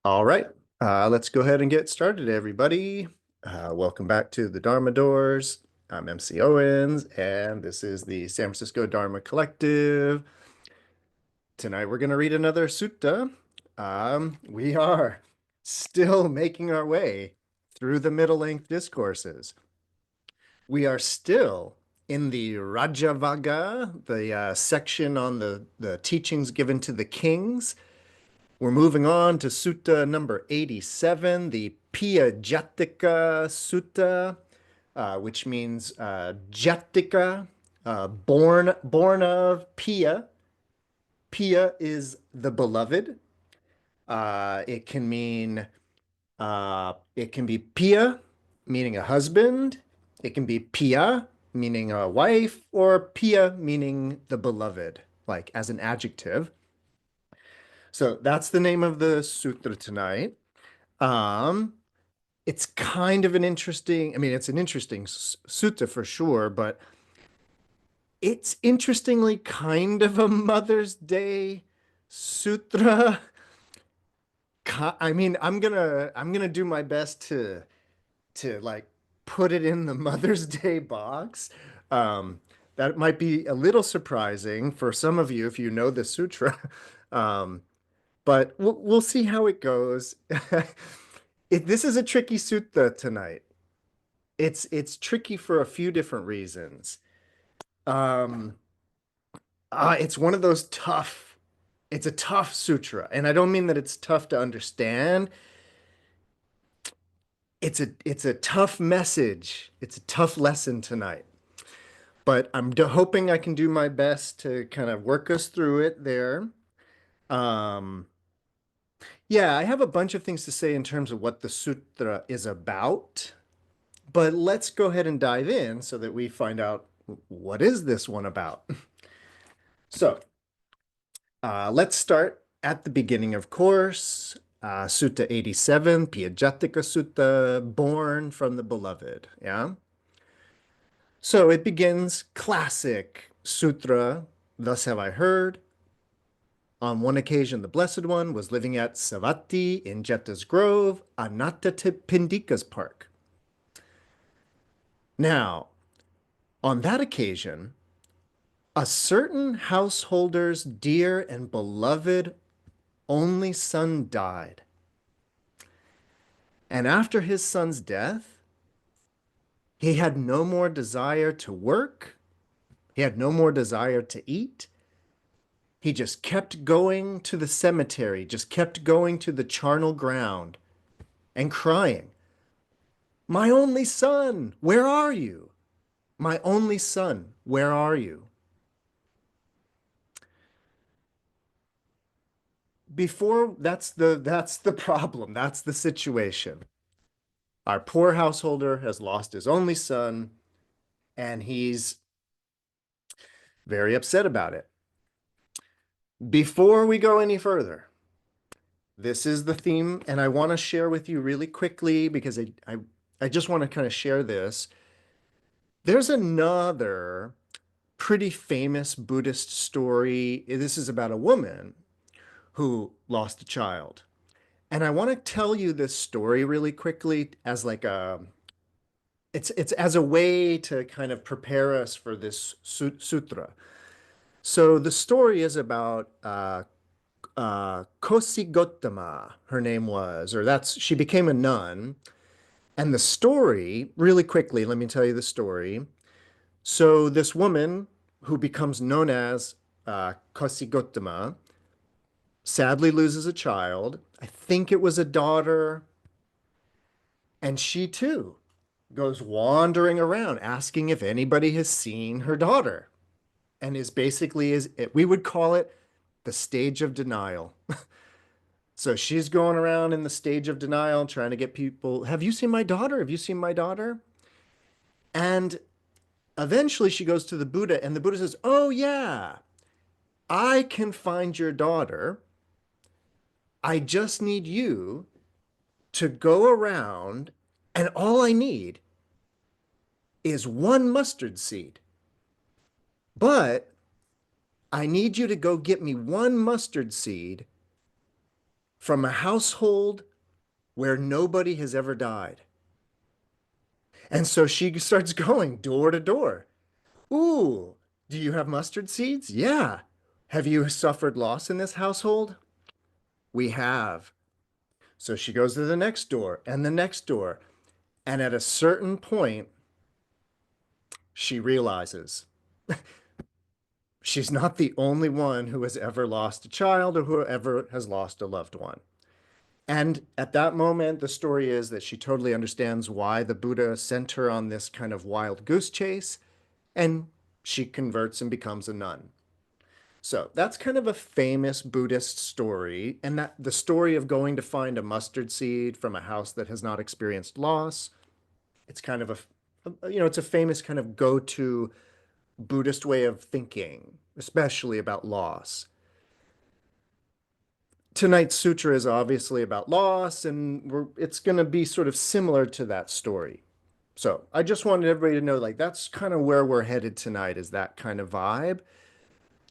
All right, let's go ahead and get started, everybody. Welcome back to the Dharma Doors. I'm MC Owens, and this is the San Francisco Dharma Collective. Tonight, we're going to read another sutta. We are still making our way through the middle-length discourses. We are still in the Rajavagga, the section on the teachings given to the kings. We're moving on to Sutta number 87, the Piyajātika Sutta, which means Jatika, born of Piya. Piya is the beloved. It can mean it can be Piya, meaning a husband. It can be Piya, meaning a wife, or Piya, meaning the beloved, like as an adjective. So that's the name of the sutra tonight. Um, it's kind of an interesting, I mean, it's an interesting sutta for sure, but it's interestingly kind of a Mother's Day sutra. I mean, I'm gonna do my best to like put it in the Mother's Day box. Um, that might be a little surprising for some of you if you know the sutra. Um, but we'll see how it goes. This is a tricky sutta tonight. It's tricky for a few different reasons. Um, it's one of those tough. It's a tough sutra, and I don't mean that it's tough to understand. It's a tough message. It's a tough lesson tonight. But I'm hoping I can do my best to kind of work us through it there. Um, yeah, I have a bunch of things to say in terms of what the sutra is about. But let's go ahead and dive in so that we find out what is this one about. So let's start at the beginning, of course. Sutta 87, Piyajātika Sutta, born from the beloved. Yeah. So it begins classic sutra. Thus have I heard. On one occasion, the Blessed One was living at Savatthi in Jeta's Grove, Anathapindika's park. Now, on that occasion, a certain householder's dear and beloved only son died. And after his son's death, he had no more desire to work. He had no more desire to eat. He just kept going to the cemetery, just kept going to the charnel ground and crying, "My only son, where are you? My only son, where are you?" Before that's the problem. That's the situation. Our poor householder has lost his only son, and he's very upset about it. Before we go any further, this is the theme, and I want to share with you really quickly because I just want to kind of share this. There's another pretty famous Buddhist story. This is about a woman who lost a child. And I want to tell you this story really quickly as like a it's as a way to kind of prepare us for this sutra. So the story is about Kosi Gotama, her name was, or that's she became a nun. And the story, really quickly, let me tell you the story. So this woman who becomes known as Kosi Gotama sadly loses a child. I think it was a daughter, and she too goes wandering around asking if anybody has seen her daughter, and is basically is we would call it the stage of denial. So she's going around in the stage of denial trying to get people, "Have you seen my daughter? Have you seen my daughter?" And eventually she goes to the Buddha, and the Buddha says, "Oh yeah, I can find your daughter. I just need you to go around, and all I need is one mustard seed. But I need you to go get me one mustard seed from a household where nobody has ever died. And so she starts going door to door. Ooh, do you have mustard seeds? Yeah. Have you suffered loss in this household? We have. So she goes to the next door and the next door. And at a certain point, she realizes she's not the only one who has ever lost a child or whoever has lost a loved one. And at that moment, the story is that she totally understands why the Buddha sent her on this kind of wild goose chase, and she converts and becomes a nun. So that's kind of a famous Buddhist story, and that the story of going to find a mustard seed from a house that has not experienced loss. It's kind of it's a famous kind of go-to Buddhist way of thinking, especially about loss. Tonight's sutra is obviously about loss, and it's going to be sort of similar to that story. So I just wanted everybody to know, like, that's kind of where we're headed tonight, is that kind of vibe.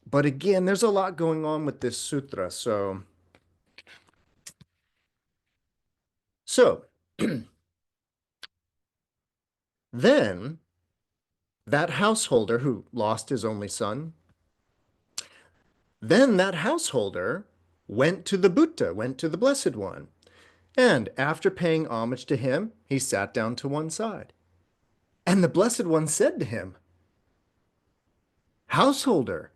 But again, there's a lot going on with this sutra. So then that householder who lost his only son, then that householder went to the Buddha, went to the Blessed One. And after paying homage to him, he sat down to one side. And the Blessed One said to him, "Householder,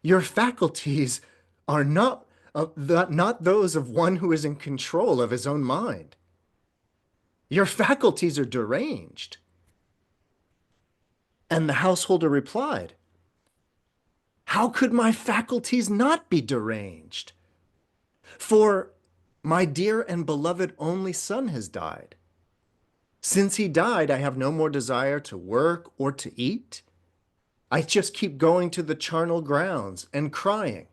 your faculties are not those of one who is in control of his own mind. Your faculties are deranged." And the householder replied, "How could my faculties not be deranged? For my dear and beloved only son has died. Since he died, I have no more desire to work or to eat. I just keep going to the charnel grounds and crying,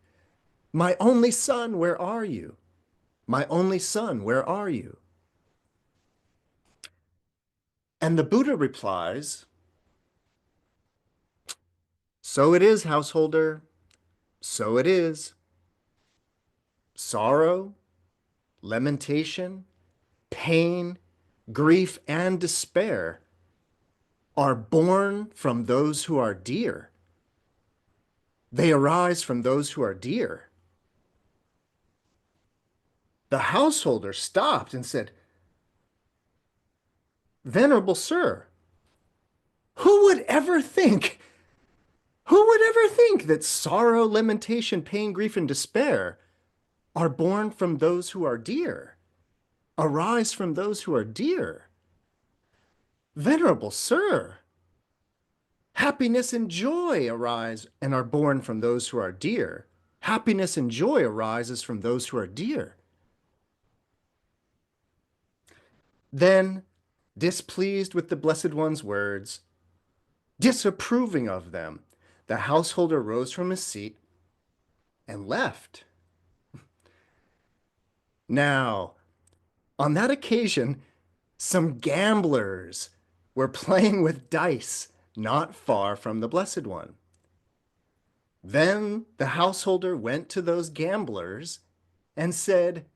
'My only son, where are you? My only son, where are you?'" And the Buddha replies, "So it is, householder, so it is. Sorrow, lamentation, pain, grief, and despair are born from those who are dear. They arise from those who are dear." The householder stopped and said, "Venerable sir, who would ever think, who would ever think that sorrow, lamentation, pain, grief, and despair are born from those who are dear, arise from those who are dear? Venerable sir, happiness and joy arise and are born from those who are dear. Happiness and joy arises from those who are dear." Then, displeased with the Blessed One's words, disapproving of them, the householder rose from his seat and left. Now, on that occasion, some gamblers were playing with dice not far from the Blessed One. Then the householder went to those gamblers and said,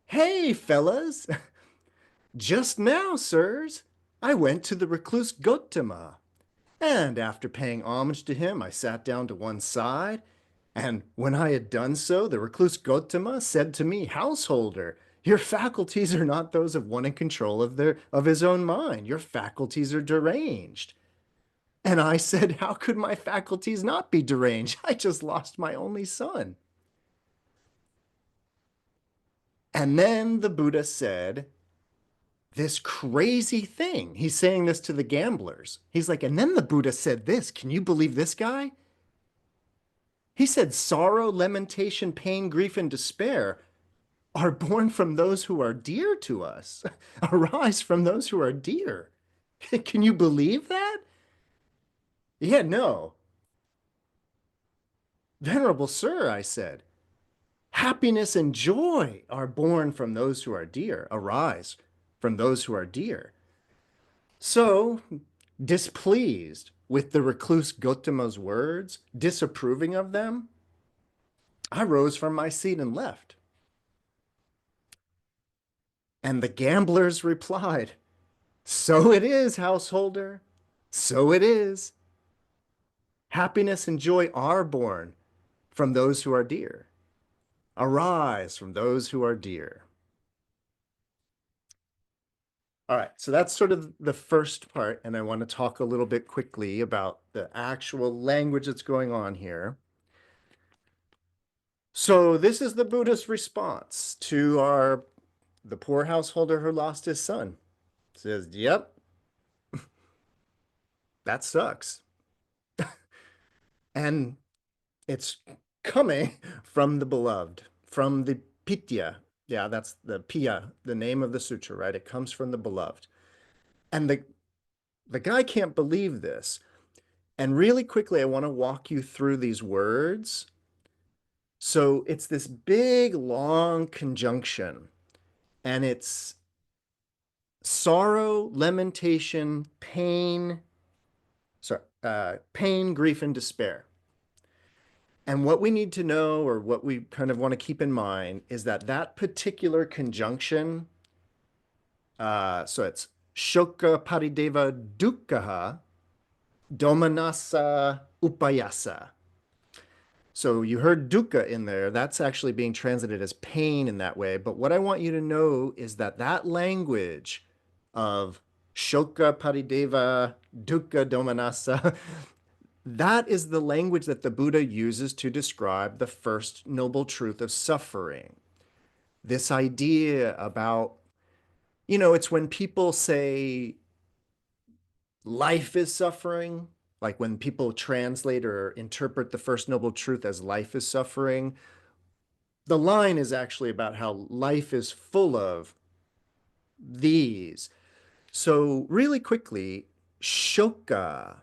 "Hey, fellas, just now, sirs, I went to the recluse Gotama, and after paying homage to him, I sat down to one side. And when I had done so, the recluse Gotama said to me, 'Householder, your faculties are not those of one in control of his own mind. Your faculties are deranged.' And I said, 'How could my faculties not be deranged? I just lost my only son.'" And then the Buddha said this crazy thing. He's saying this to the gamblers. He's like, and then the Buddha said this. Can you believe this guy? He said, "Sorrow, lamentation, pain, grief, and despair are born from those who are dear to us, arise from those who are dear." Can you believe that? Yeah, no. "Venerable sir," I said, "happiness and joy are born from those who are dear, arise from those who are dear." So, displeased with the recluse Gotama's words, disapproving of them, I rose from my seat and left. And the gamblers replied, "So it is, householder. So it is. Happiness and joy are born from those who are dear. Arise from those who are dear." All right, so that's sort of the first part, and I want to talk a little bit quickly about the actual language that's going on here. So this is the Buddha's response to the poor householder who lost his son. It says, "Yep, that sucks." And it's coming from the beloved, from the Pitya. Yeah, that's the Piya, the name of the sutra, right? It comes from the beloved. And the guy can't believe this. And really quickly, I want to walk you through these words. So it's this big, long conjunction, and it's sorrow, lamentation, pain, pain, grief, and despair. And what we need to know, or what we kind of want to keep in mind, is that that particular conjunction, so it's shoka parideva dukkha domanassa upayasa. So you heard dukkha in there. That's actually being translated as pain in that way. But what I want you to know is that that language of shoka parideva dukkha domanassa, that is the language that the Buddha uses to describe the first noble truth of suffering. This idea about, it's when people say life is suffering, like when people translate or interpret the first noble truth as life is suffering, the line is actually about how life is full of these. So really quickly, shoka.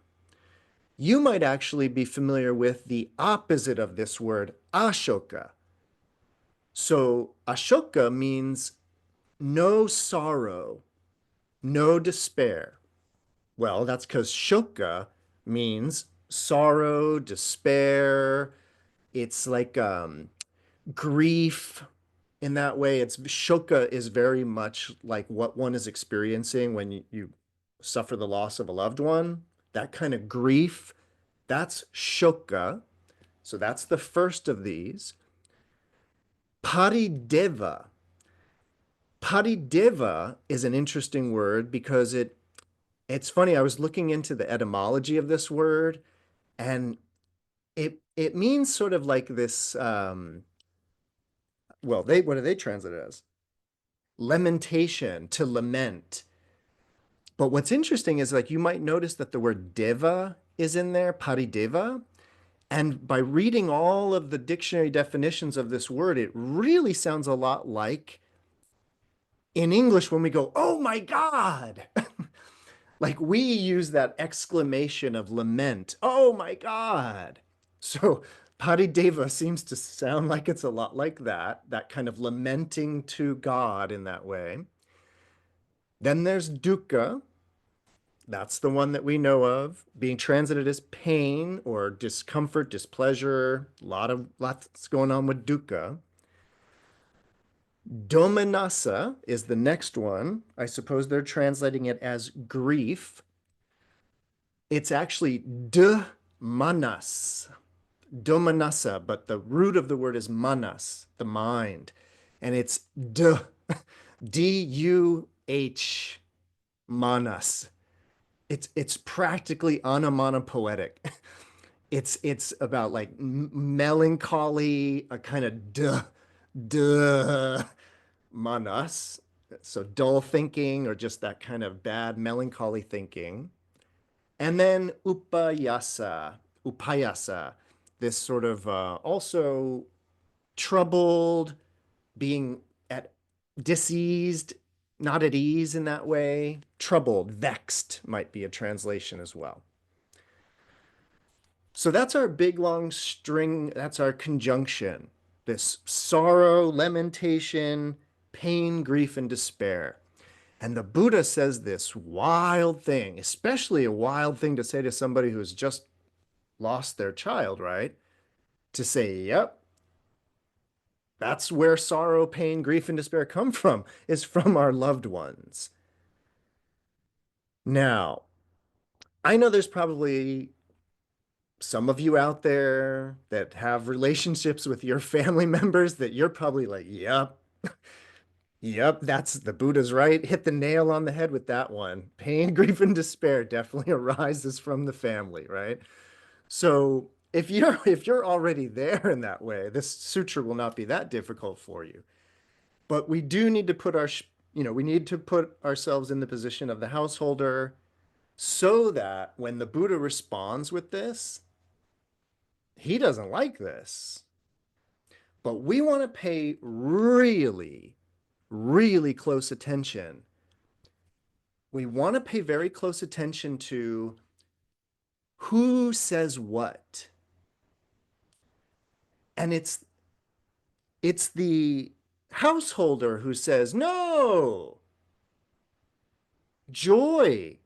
You might actually be familiar with the opposite of this word, ashoka. So ashoka means no sorrow, no despair. Well, that's because shoka means sorrow, despair. It's like grief in that way. It's shoka is very much like what one is experiencing when you suffer the loss of a loved one. That kind of grief, that's shoka. So that's the first of these. Parideva. Parideva is an interesting word because it's funny. I was looking into the etymology of this word, and it means sort of like this. Well, they what do they translate it as? Lamentation, to lament. But what's interesting is like you might notice that the word deva is in there, parideva. And by reading all of the dictionary definitions of this word, it really sounds a lot like in English when we go, "Oh my God." Like we use that exclamation of lament, "Oh my God." So Parideva seems to sound like it's a lot like that kind of lamenting to God in that way. Then there's dukkha. That's the one that we know of, being translated as pain or discomfort, displeasure. Lots going on with dukkha. Domanassa is the next one. I suppose they're translating it as grief. It's actually manas, domanassa, but the root of the word is manas, the mind. And it's D-U-H, manas. It's practically onomatopoetic. It's about like melancholy, a kind of duh, manas. So dull thinking or just that kind of bad melancholy thinking. And then upayasa, this sort of also troubled, being at diseased, not at ease in that way. Troubled, vexed might be a translation as well. So that's our big long string, that's our conjunction. This sorrow, lamentation, pain, grief, and despair. And the Buddha says this wild thing, especially a wild thing to say to somebody who's just lost their child, right? To say, "Yep, That's where sorrow, pain, grief, and despair come from, is from our loved ones. Now, I know there's probably some of you out there that have relationships with your family members that you're probably like, yep, yep, that's the Buddha's right. Hit the nail on the head with that one. Pain, grief, and despair definitely arises from the family, right? So if you're already there in that way, this sutra will not be that difficult for you. But we do need to put we need to put ourselves in the position of the householder so that when the Buddha responds with this, he doesn't like this. But we want to pay really, really close attention. We want to pay very close attention to who says what. And it's the householder who says, no, joy,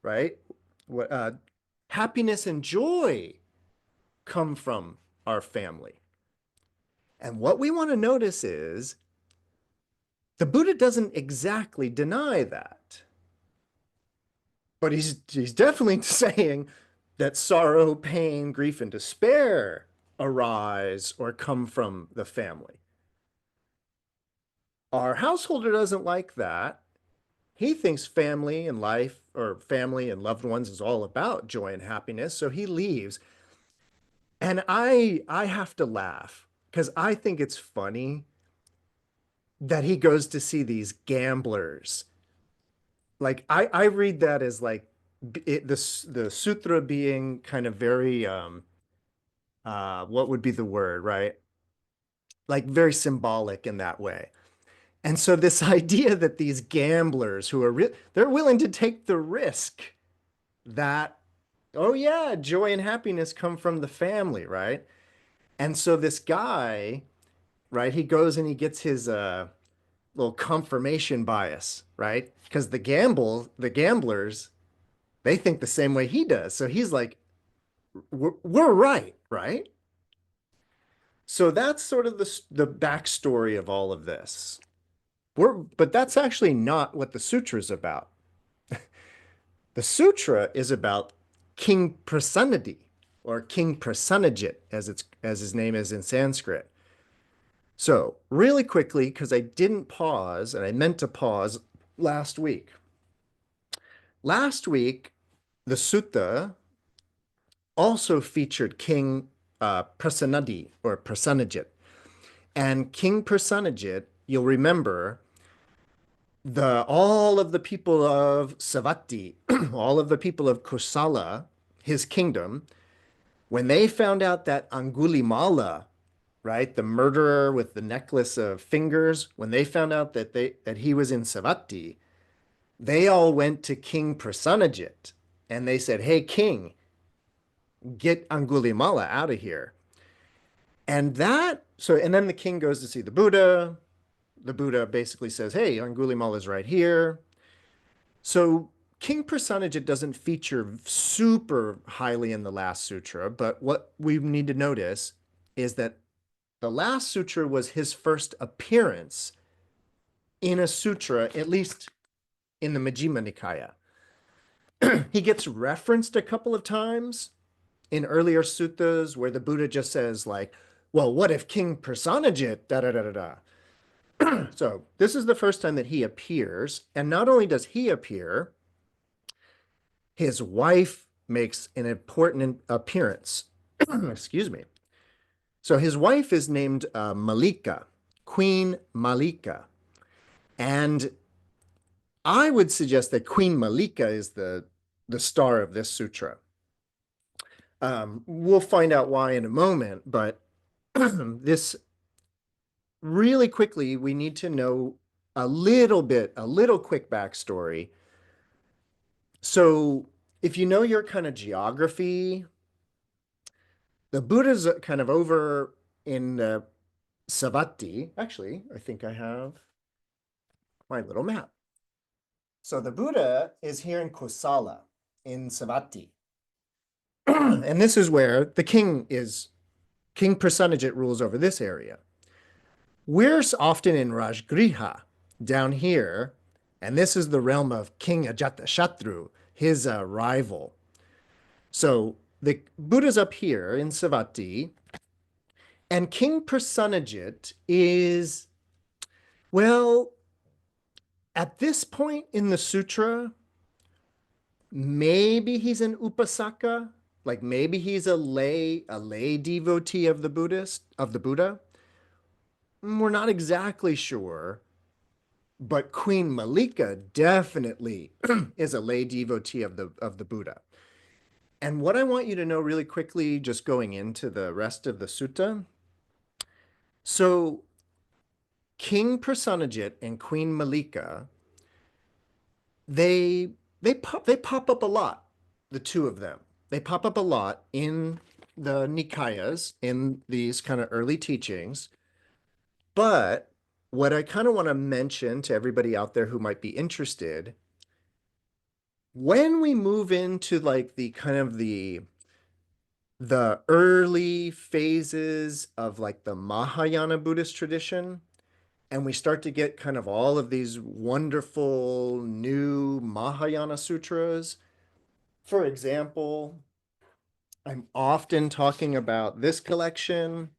right? What happiness and joy come from our family. And what we want to notice is the Buddha doesn't exactly deny that. But he's definitely saying that sorrow, pain, grief, and despair arise or come from the family. Our householder doesn't like that. He thinks family and life, or family and loved ones, is all about joy and happiness, so he leaves. And I have to laugh because I think it's funny that he goes to see these gamblers. Like I read that as like the sutra being kind of very what would be the word, right? Like very symbolic in that way. And so this idea that these gamblers who are they're willing to take the risk that, oh yeah, joy and happiness come from the family, right? And so this guy, right, he goes and he gets his little confirmation bias, right? Because the gamblers, they think the same way he does. So he's like, we're right, right? So that's sort of the backstory of all of this. But that's actually not what the sutra is about. The sutra is about King Prasanadi, or King Prasanajit, as his name is in Sanskrit. So really quickly, because I didn't pause, and I meant to pause last week. Last week, the sutta also featured King Prasanadi, or Prasanajit. And King Prasanajit, you'll remember, all of the people of Savatthi, all of the people of Kosala, his kingdom, when they found out that Angulimala, right, the murderer with the necklace of fingers, when they found out that he was in Savatthi, they all went to King Prasanajit and they said, "Hey, King, get Angulimala out of here." And then the king goes to see the Buddha. The Buddha basically says, "Hey, Angulimala is right here." So King Prasanajit doesn't feature super highly in the last sutra, but what we need to notice is that the last sutra was his first appearance in a sutra, at least in the Majjhima Nikāya. He gets referenced a couple of times in earlier suttas where the Buddha just says like, well, what if King Prasanajit, da da da da da. So this is the first time that he appears. And not only does he appear, his wife makes an important appearance. Excuse me. So his wife is named Malika, Queen Malika. And I would suggest that Queen Malika is the star of this sutra. We'll find out why in a moment, but this really quickly, we need to know a little quick backstory. So if you know your kind of geography, the Buddha's kind of over in Savatthi. Actually, I think I have my little map. So the Buddha is here in Kosala, in Savatthi. And this is where the king is. King Prasanajit rules over this area. We're often in Rajgriha down here, and this is the realm of King Ajatashatru, his rival. So the Buddha's up here in Savatthi, and King Prasanajit is, well, at this point in the sutra, maybe he's an upasaka, like maybe he's a lay devotee of the Buddha. We're not exactly sure, but Queen Malika definitely is a lay devotee of the Buddha. And what I want you to know really quickly, just going into the rest of the sutta. So King Prasanajit and Queen Malika, they they pop up a lot, the two of them. They pop up a lot in the Nikayas, in these kind of early teachings. But what I kind of want to mention to everybody out there who might be interested, when we move into like the kind of the early phases of like the Mahayana Buddhist tradition, and we start to get kind of all of these wonderful new Mahayana sutras. For example, I'm often talking about this collection,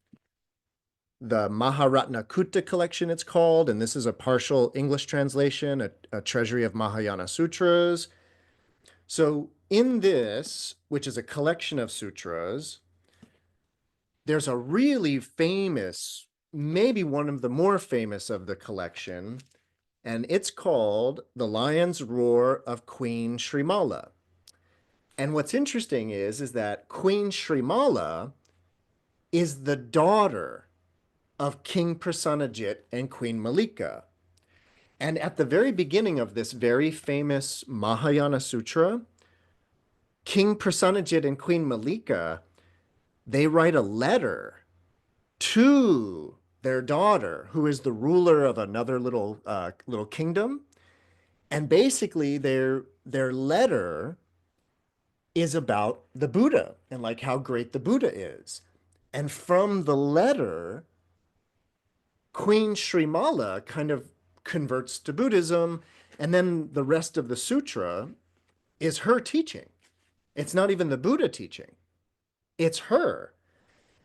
the Maharatna Kutta collection, it's called, and this is a partial English translation, a treasury of Mahayana sutras. So in this, which is a collection of sutras, there's a really famous, maybe one of the more famous of the collection, and it's called The Lion's Roar of Queen Srimala. And what's interesting is that Queen Srimala is the daughter of King Prasanajit and Queen Malika. And at the very beginning of this very famous Mahayana Sutra, King Prasanajit and Queen Malika, they write a letter to their daughter, who is the ruler of another little kingdom. And basically their letter is about the Buddha and like how great the Buddha is. And from the letter, Queen Srimala kind of converts to Buddhism, and then the rest of the sutra is her teaching. It's not even the Buddha teaching, it's her.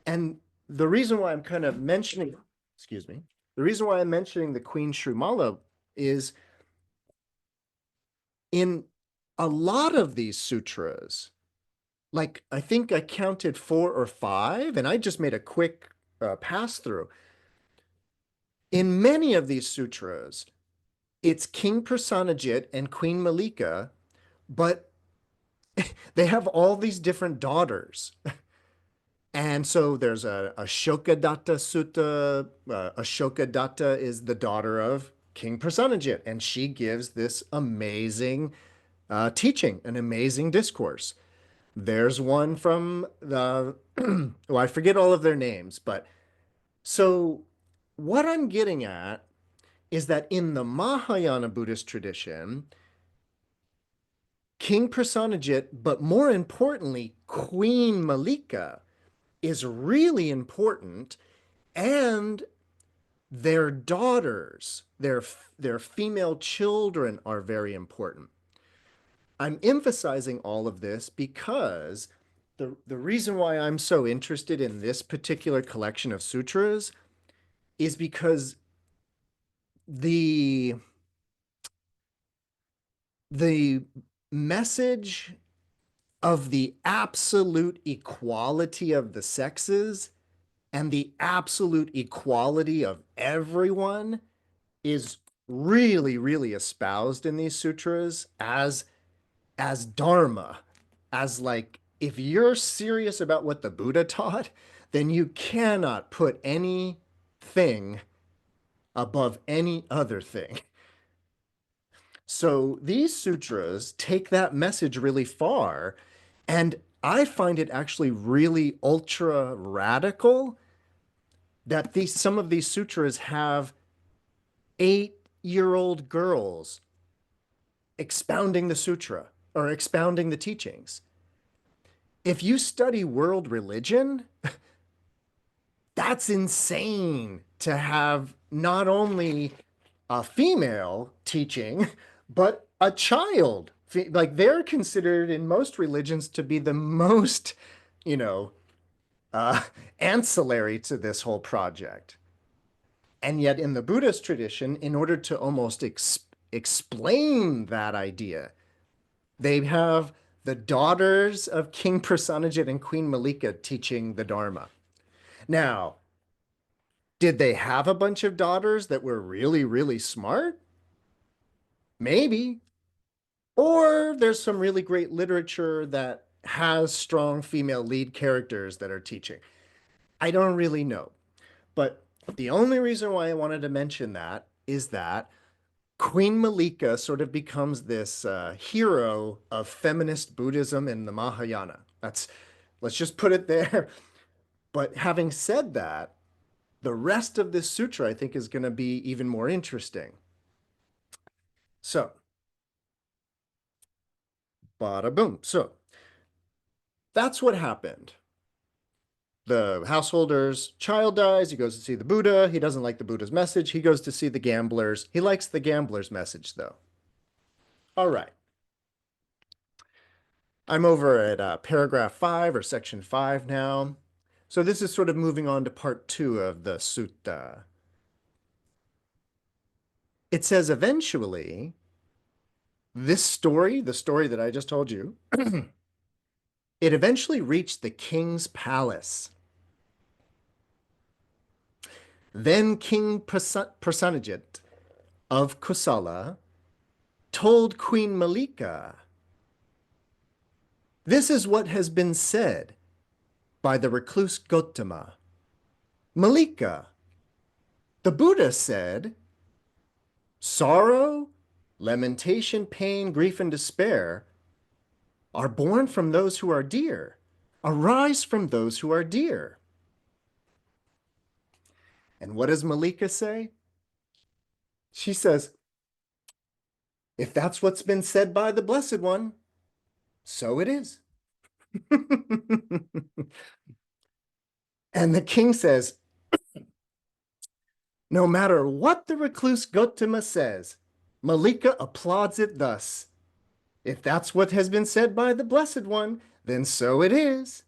And the reason why I'm kind of mentioning, excuse me, the reason why I'm mentioning the Queen Srimala is in a lot of these sutras, like I think I counted 4 or 5, and I just made a quick pass through. In many of these sutras, it's King Prasanajit and Queen Malika, but they have all these different daughters. And so there's a Ashoka Sutta. Ashoka is the daughter of King Prasanajit, and she gives this amazing teaching, an amazing discourse. There's one from the, well, I forget all of their names, but so what I'm getting at is that in the Mahayana Buddhist tradition, King Prasanajit, but more importantly, Queen Malika is really important, and their daughters, their female children are very important. I'm emphasizing all of this because the reason why I'm so interested in this particular collection of sutras is because the the message of the absolute equality of the sexes and the absolute equality of everyone is really, really espoused in these sutras as dharma, as like, if you're serious about what the Buddha taught, then you cannot put anything above any other thing. So these sutras take that message really far, and I find it actually really ultra radical that these some of these sutras have 8-year-old girls expounding the sutra or expounding the teachings. If you study world religion, that's insane. to have not only a female teaching, but a child. Like they're considered in most religions to be the most, you know, uh, ancillary to this whole project. And yet, in the Buddhist tradition, in order to almost explain that idea, they have the daughters of King Prasanajit and Queen Malika teaching the Dharma. Now, did they have a bunch of daughters that were really, really smart? Maybe. Or there's some really great literature that has strong female lead characters that are teaching. I don't really know. But the only reason why I wanted to mention that is that Queen Malika sort of becomes this hero of feminist Buddhism in the Mahayana. Let's just put it there. But having said that, the rest of this sutra I think is going to be even more interesting. So, bada boom. So, that's what happened. The householder's child dies. He goes to see the Buddha. He doesn't like the Buddha's message. He goes to see the gamblers. He likes the gambler's message, though. All right. I'm over at paragraph 5 or section 5 now. So this is sort of moving on to part 2 of the sutta. It says eventually, this story, the story that I just told you, it eventually reached the king's palace. Then King Prasanajit of Kosala told Queen Malika, "This is what has been said by the recluse Gautama. Malika, the Buddha said, sorrow, lamentation, pain, grief, and despair are born from those who are dear, arise from those who are dear." And what does Malika say? She says, "If that's what's been said by the Blessed One, so it is." And the king says, "No matter what the recluse Gautama says, Malika applauds it thus. If that's what has been said by the Blessed One, then so it is."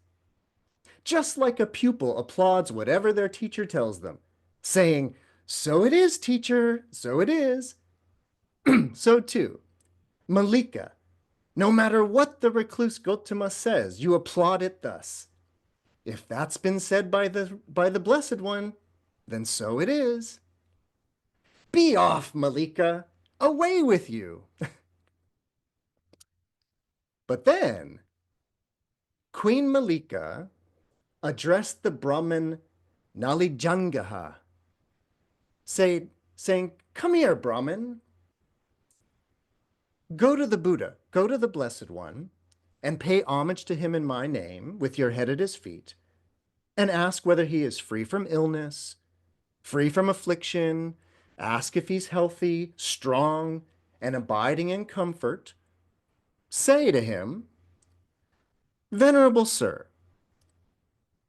Just like a pupil applauds whatever their teacher tells them, saying, "So it is, teacher, so it is." So too, Malika, no matter what the recluse Gautama says, you applaud it thus. If that's been said by the Blessed One, then so it is. Be off, Malika. Away with you. But then, Queen Malika addressed the Brahmin Nalijangaha, saying, "Come here, Brahmin. Go to the Buddha, go to the Blessed One, and pay homage to him in my name with your head at his feet, and ask whether he is free from illness, free from affliction. Ask if he's healthy, strong, and abiding in comfort. Say to him, 'Venerable Sir,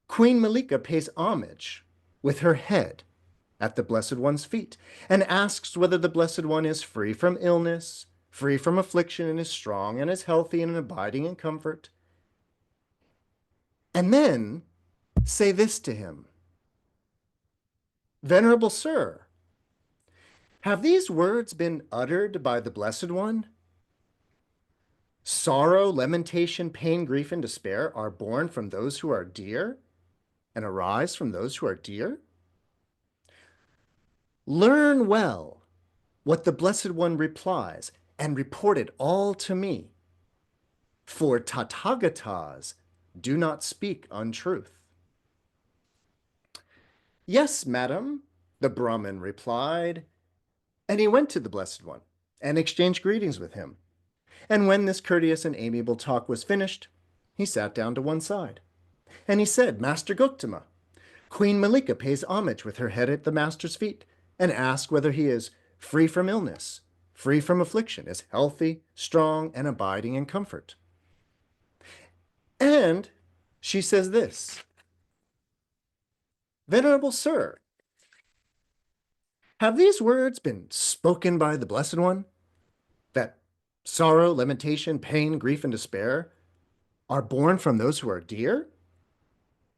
Queen Malika pays homage with her head at the Blessed One's feet, and asks whether the Blessed One is free from illness, free from affliction, and is strong and is healthy and abiding in comfort.' And then say this to him, 'Venerable Sir, have these words been uttered by the Blessed One? Sorrow, lamentation, pain, grief, and despair are born from those who are dear and arise from those who are dear? Learn well what the Blessed One replies and report it all to me. For Tathagatas do not speak untruth.' 'Yes, madam,' the Brahmin replied, and he went to the Blessed One and exchanged greetings with him. And when this courteous and amiable talk was finished, he sat down to one side. And he said, 'Master Gautama, Queen Malika pays homage with her head at the master's feet, and asks whether he is free from illness, free from affliction, is healthy, strong, and abiding in comfort.' And she says this, 'Venerable Sir, Have these words been spoken by the Blessed One? That sorrow, lamentation, pain, grief, and despair are born from those who are dear?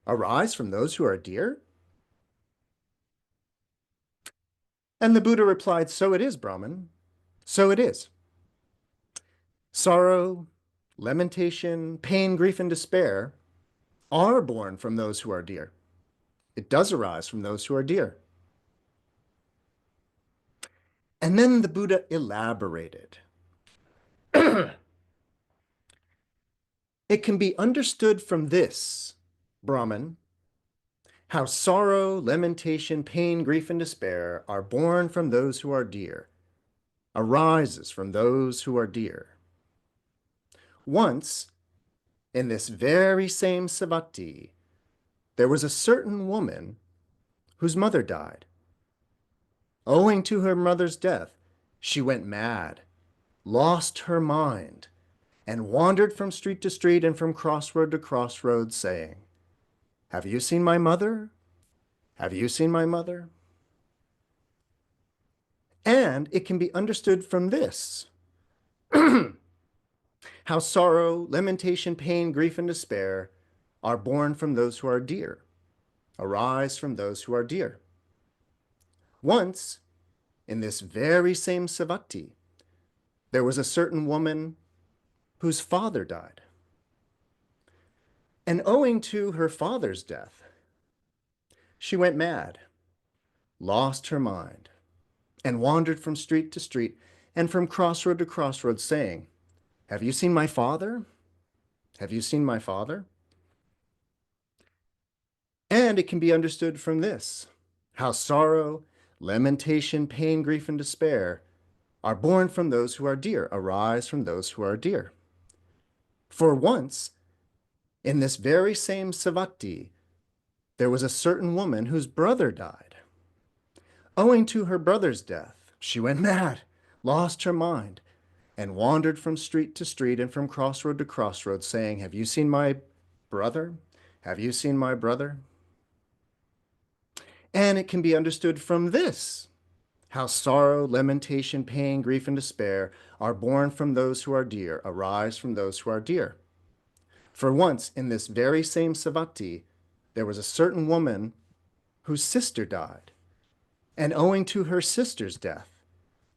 Arise from those who are dear? And the Buddha replied, so it is, Brahman. So it is. Sorrow, lamentation, pain, grief, and despair are born from those who are dear. It does arise from those who are dear. And then the Buddha elaborated. It can be understood from this, Brahman, how sorrow, lamentation, pain, grief, and despair are born from those who are dear, arises from those who are dear. Once, in this very same Savatthi, there was a certain woman whose mother died. Owing to her mother's death, she went mad, lost her mind, and wandered from street to street and from crossroad to crossroad, saying, have you seen my mother? Have you seen my mother? And it can be understood from this, how sorrow, lamentation, pain, grief, and despair are born from those who are dear, arise from those who are dear. Once, in this very same Savatthi, there was a certain woman whose father died. And owing to her father's death, she went mad, lost her mind, and wandered from street to street and from crossroad to crossroad, saying, have you seen my father? Have you seen my father? And it can be understood from this, how sorrow, lamentation, pain, grief, and despair are born from those who are dear, arise from those who are dear. For once, in this very same Savatthi, there was a certain woman whose brother died. Owing to her brother's death, she went mad, lost her mind, and wandered from street to street and from crossroad to crossroad, saying, have you seen my brother? Have you seen my brother? And it can be understood from this, how sorrow, lamentation, pain, grief, and despair are born from those who are dear, arise from those who are dear. For once, in this very same Savatthi, there was a certain woman whose sister died. And owing to her sister's death,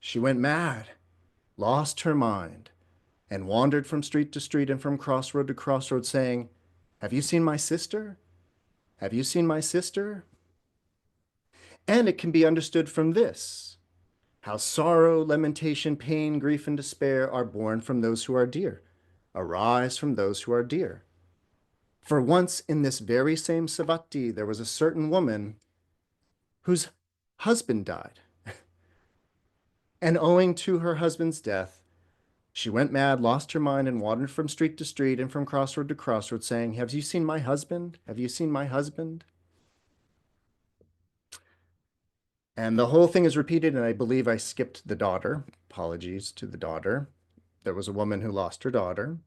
she went mad, lost her mind, and wandered from street to street and from crossroad to crossroad, saying, have you seen my sister? Have you seen my sister? And it can be understood from this, how sorrow, lamentation, pain, grief, and despair are born from those who are dear, arise from those who are dear. For once in this very same Savatthi, there was a certain woman whose husband died. And owing to her husband's death, she went mad, lost her mind, and wandered from street to street and from crossroad to crossroad, saying, have you seen my husband? Have you seen my husband? And the whole thing is repeated, and I believe I skipped the daughter. Apologies to the daughter. There was a woman who lost her daughter.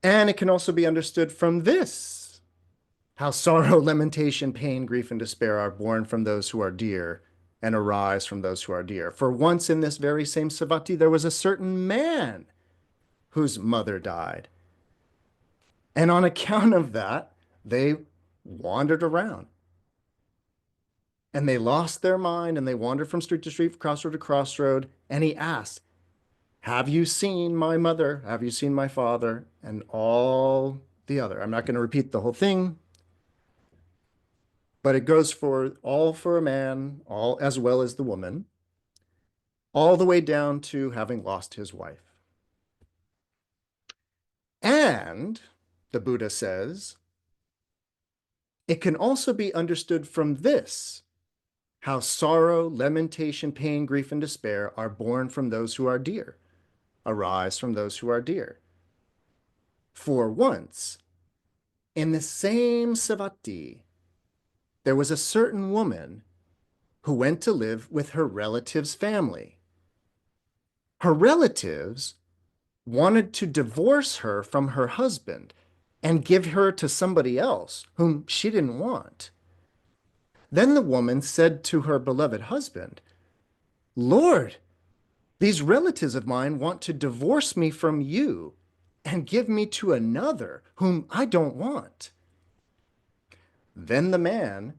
And it can also be understood from this, how sorrow, lamentation, pain, grief, and despair are born from those who are dear and arise from those who are dear. For once in this very same Savatthi, there was a certain man whose mother died. And on account of that, they wandered around. And they lost their mind, and they wandered from street to street, crossroad to crossroad. And he asked, have you seen my mother? Have you seen my father? And all the other. I'm not going to repeat the whole thing, but it goes for all for a man, all as well as the woman, all the way down to having lost his wife. And, the Buddha says, it can also be understood from this, how sorrow, lamentation, pain, grief, and despair are born from those who are dear, arise from those who are dear. For once, in the same Savatthi, there was a certain woman who went to live with her relative's family. Her relatives wanted to divorce her from her husband and give her to somebody else whom she didn't want. Then the woman said to her beloved husband, Lord, these relatives of mine want to divorce me from you and give me to another whom I don't want. Then the man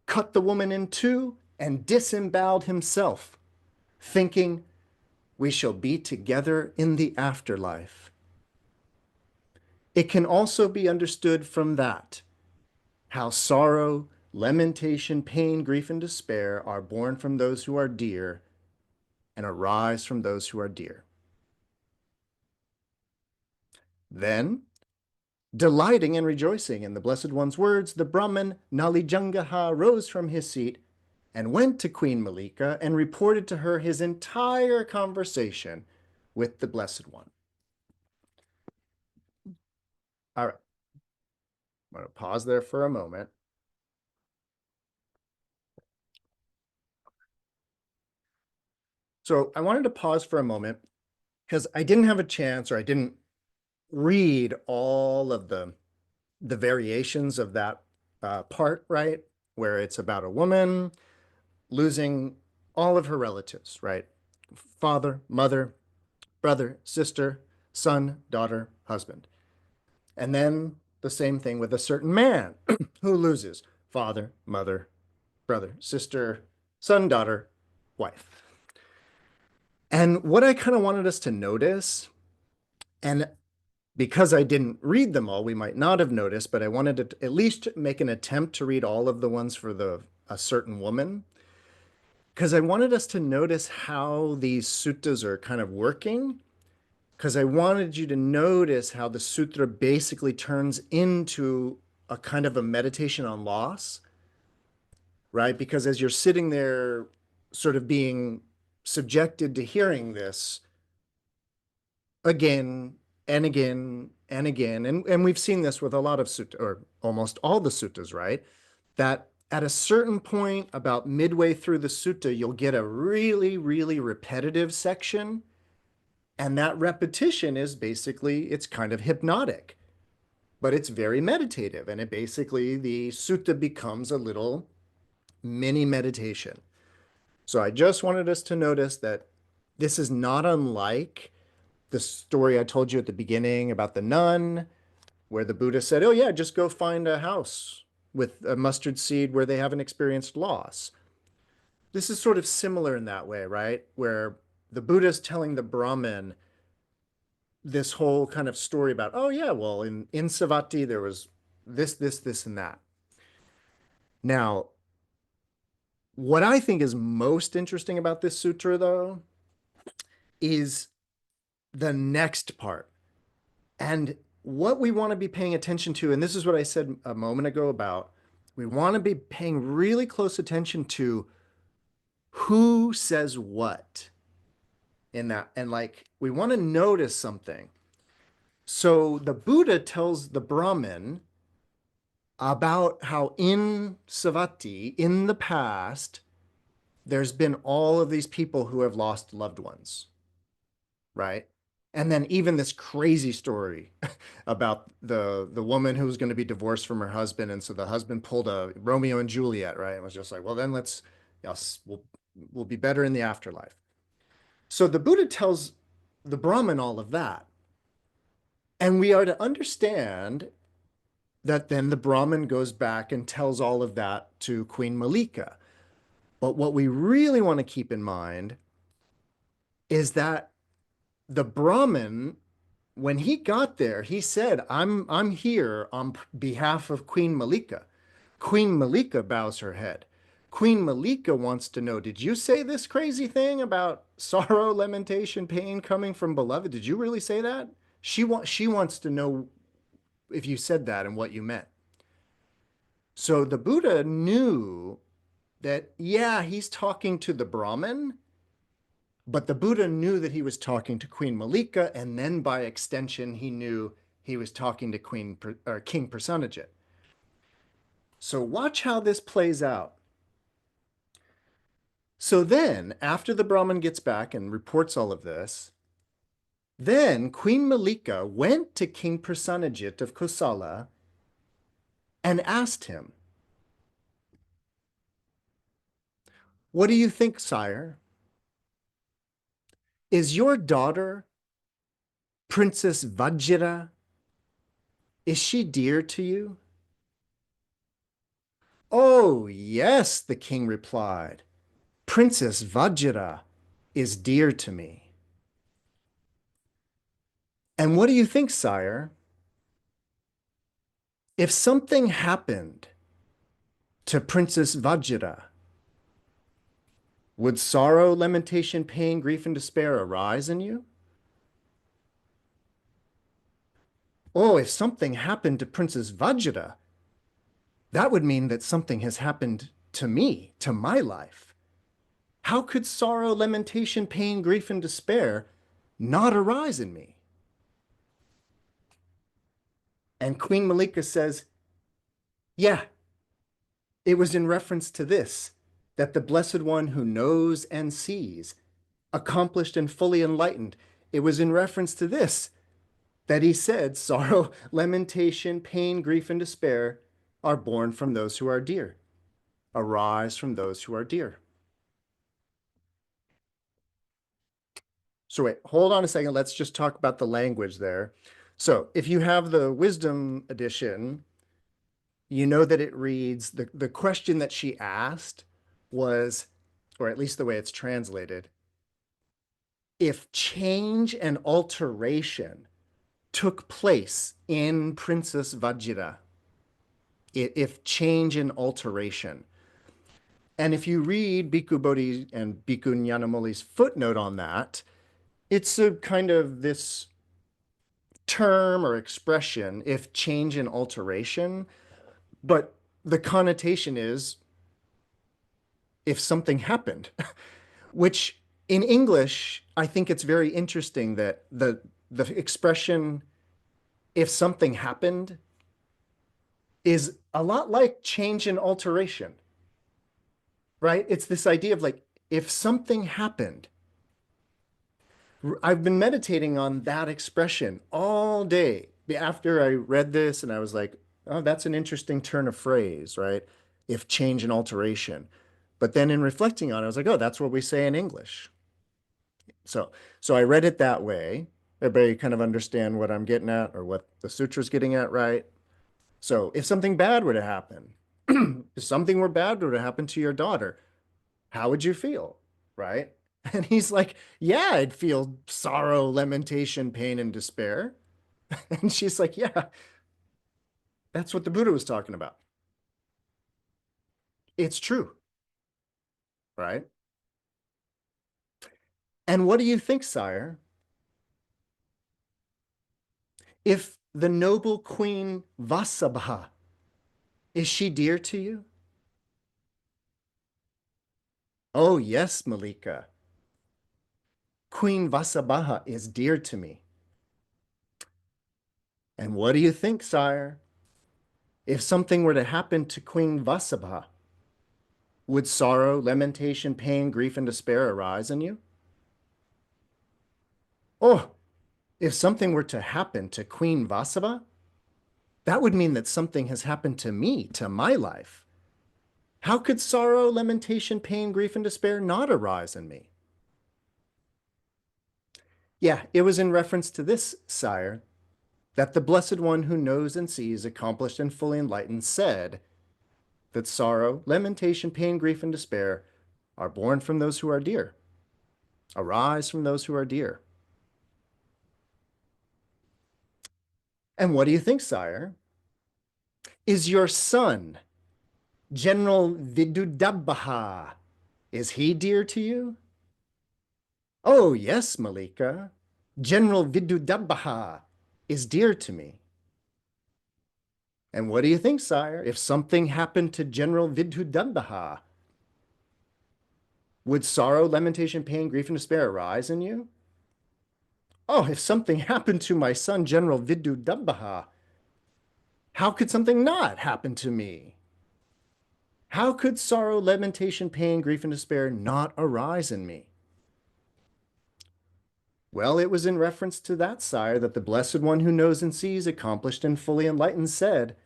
cut the woman in two and disemboweled himself, thinking, we shall be together in the afterlife. It can also be understood from that, how sorrow, lamentation, pain, grief, and despair are born from those who are dear and arise from those who are dear. Then, delighting and rejoicing in the Blessed One's words, the Brahmin Nalijangaha rose from his seat and went to Queen Malika and reported to her his entire conversation with the Blessed One. All right, I'm going to pause there for a moment. So I wanted to pause for a moment because I didn't have a chance, or I didn't read all of the variations of that part, right? Where it's about a woman losing all of her relatives, right? Father, mother, brother, sister, son, daughter, husband. And then the same thing with a certain man who loses father, mother, brother, sister, son, daughter, wife. And what I kind of wanted us to notice, and because I didn't read them all, we might not have noticed, but I wanted to at least make an attempt to read all of the ones for a certain woman, because I wanted us to notice how these suttas are kind of working, because I wanted you to notice how the sutra basically turns into a kind of a meditation on loss, right? Because as you're sitting there sort of being subjected to hearing this again and again and again, and we've seen this with a lot of sutta, or almost all the suttas, right? That at a certain point, about midway through the sutta, you'll get a really, really repetitive section. And that repetition is basically, it's kind of hypnotic, but it's very meditative. And it basically, the sutta becomes a little mini meditation. So I just wanted us to notice that this is not unlike the story I told you at the beginning about the nun, where the Buddha said, oh yeah, just go find a house with a mustard seed where they haven't experienced loss. This is sort of similar in that way, right? Where the Buddha is telling the Brahmin this whole kind of story about, oh yeah, well, in Savatthi, there was this, and that. Now, what I think is most interesting about this sutra, though, is the next part. And what we want to be paying attention to, and this is what I said a moment ago about, we want to be paying really close attention to who says what in that. And like, we want to notice something. So the Buddha tells the Brahmin about how in Savatthi, in the past, there's been all of these people who have lost loved ones, right? And then even this crazy story about the woman who was going to be divorced from her husband, and so the husband pulled a Romeo and Juliet, right? And was just like, well, then yes, we'll be better in the afterlife. So the Buddha tells the Brahmin all of that, and we are to understand that then the Brahmin goes back and tells all of that to Queen Malika. But what we really want to keep in mind is that the Brahmin, when he got there, he said, I'm here on behalf of Queen Malika. Queen Malika bows her head. Queen Malika wants to know, did you say this crazy thing about sorrow, lamentation, pain coming from beloved? Did you really say that? She wants to know if you said that and what you meant. So the Buddha knew that, yeah, he's talking to the Brahmin, but the Buddha knew that he was talking to Queen Malika, and then by extension, he knew he was talking to King Prasenajit. So watch how this plays out. So then, after the Brahmin gets back and reports all of this, then Queen Malika went to King Prasenajit of Kosala and asked him, what do you think, sire? Is your daughter, Princess Vajra, is she dear to you? Oh, yes, the king replied. Princess Vajra is dear to me. And what do you think, sire? If something happened to Princess Vajra, would sorrow, lamentation, pain, grief, and despair arise in you? Oh, if something happened to Princess Vajra, that would mean that something has happened to me, to my life. How could sorrow, lamentation, pain, grief, and despair not arise in me? And Queen Malika says, yeah, it was in reference to this that the Blessed One who knows and sees, accomplished and fully enlightened, it was in reference to this that he said, sorrow, lamentation, pain, grief, and despair are born from those who are dear, arise from those who are dear. So wait, hold on a second. Let's just talk about the language there. So if you have the wisdom edition, you know that it reads, the question that she asked was, or at least the way it's translated, if change and alteration took place in Princess Vajra, if change and alteration. And if you read Bhikkhu Bodhi and Bhikkhu Nyanamoli's footnote on that, it's a kind of this term or expression, if change and alteration, but the connotation is if something happened, which in English, I think it's very interesting that the expression if something happened is a lot like change and alteration, right? It's this idea of like, if something happened, I've been meditating on that expression all day after I read this, and I was like, oh, that's an interesting turn of phrase, right? If change and alteration. But then in reflecting on it, I was like, oh, that's what we say in English. So, so I read it that way. Everybody kind of understand what I'm getting at or what the sutra's getting at, right? So if something bad were to happen, if something were bad were to happen to your daughter, how would you feel? Right? And he's like, yeah, I'd feel sorrow, lamentation, pain, and despair. And she's like, yeah, that's what the Buddha was talking about. It's true, right? And what do you think, sire? If the noble queen Vasabha, is she dear to you? Oh, yes, Malika. Queen Vasabha is dear to me. And what do you think, sire? If something were to happen to Queen Vasabha, would sorrow, lamentation, pain, grief, and despair arise in you? Oh, if something were to happen to Queen Vasabha, that would mean that something has happened to me, to my life. How could sorrow, lamentation, pain, grief, and despair not arise in me? Yeah, it was in reference to this, sire, that the Blessed One who knows and sees, accomplished and fully enlightened, said that sorrow, lamentation, pain, grief, and despair are born from those who are dear, arise from those who are dear. And what do you think, sire? Is your son, General Vidudabbaha, is he dear to you? Oh, yes, Malika. General Vidudabbaha is dear to me. And what do you think, sire? If something happened to General Vidudabbaha, would sorrow, lamentation, pain, grief, and despair arise in you? Oh, if something happened to my son, General Vidudabbaha, how could something not happen to me? How could sorrow, lamentation, pain, grief, and despair not arise in me? Well, it was in reference to that, sire, that the Blessed One who knows and sees, accomplished and fully enlightened, said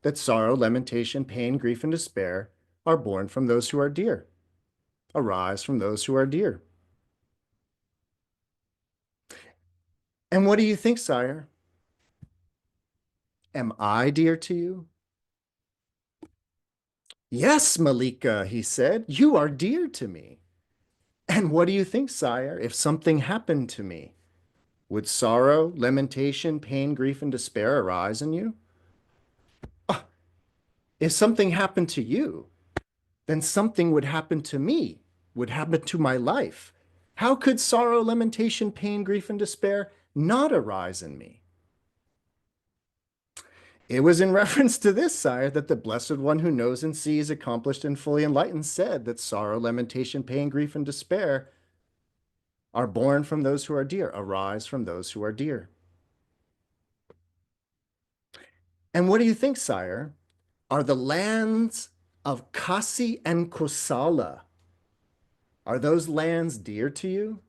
that sorrow, lamentation, pain, grief, and despair are born from those who are dear, arise from those who are dear. And what do you think, sire? Am I dear to you? Yes, Malika, he said, you are dear to me. And what do you think, sire, if something happened to me? Would sorrow, lamentation, pain, grief, and despair arise in you? Ah, if something happened to you, then something would happen to me, would happen to my life. How could sorrow, lamentation, pain, grief, and despair not arise in me? It was in reference to this, sire, that the Blessed One who knows and sees, accomplished and fully enlightened, said that sorrow, lamentation, pain, grief, and despair are born from those who are dear, arise from those who are dear. And what do you think, sire? Are the lands of Kasi and Kosala, are those lands dear to you?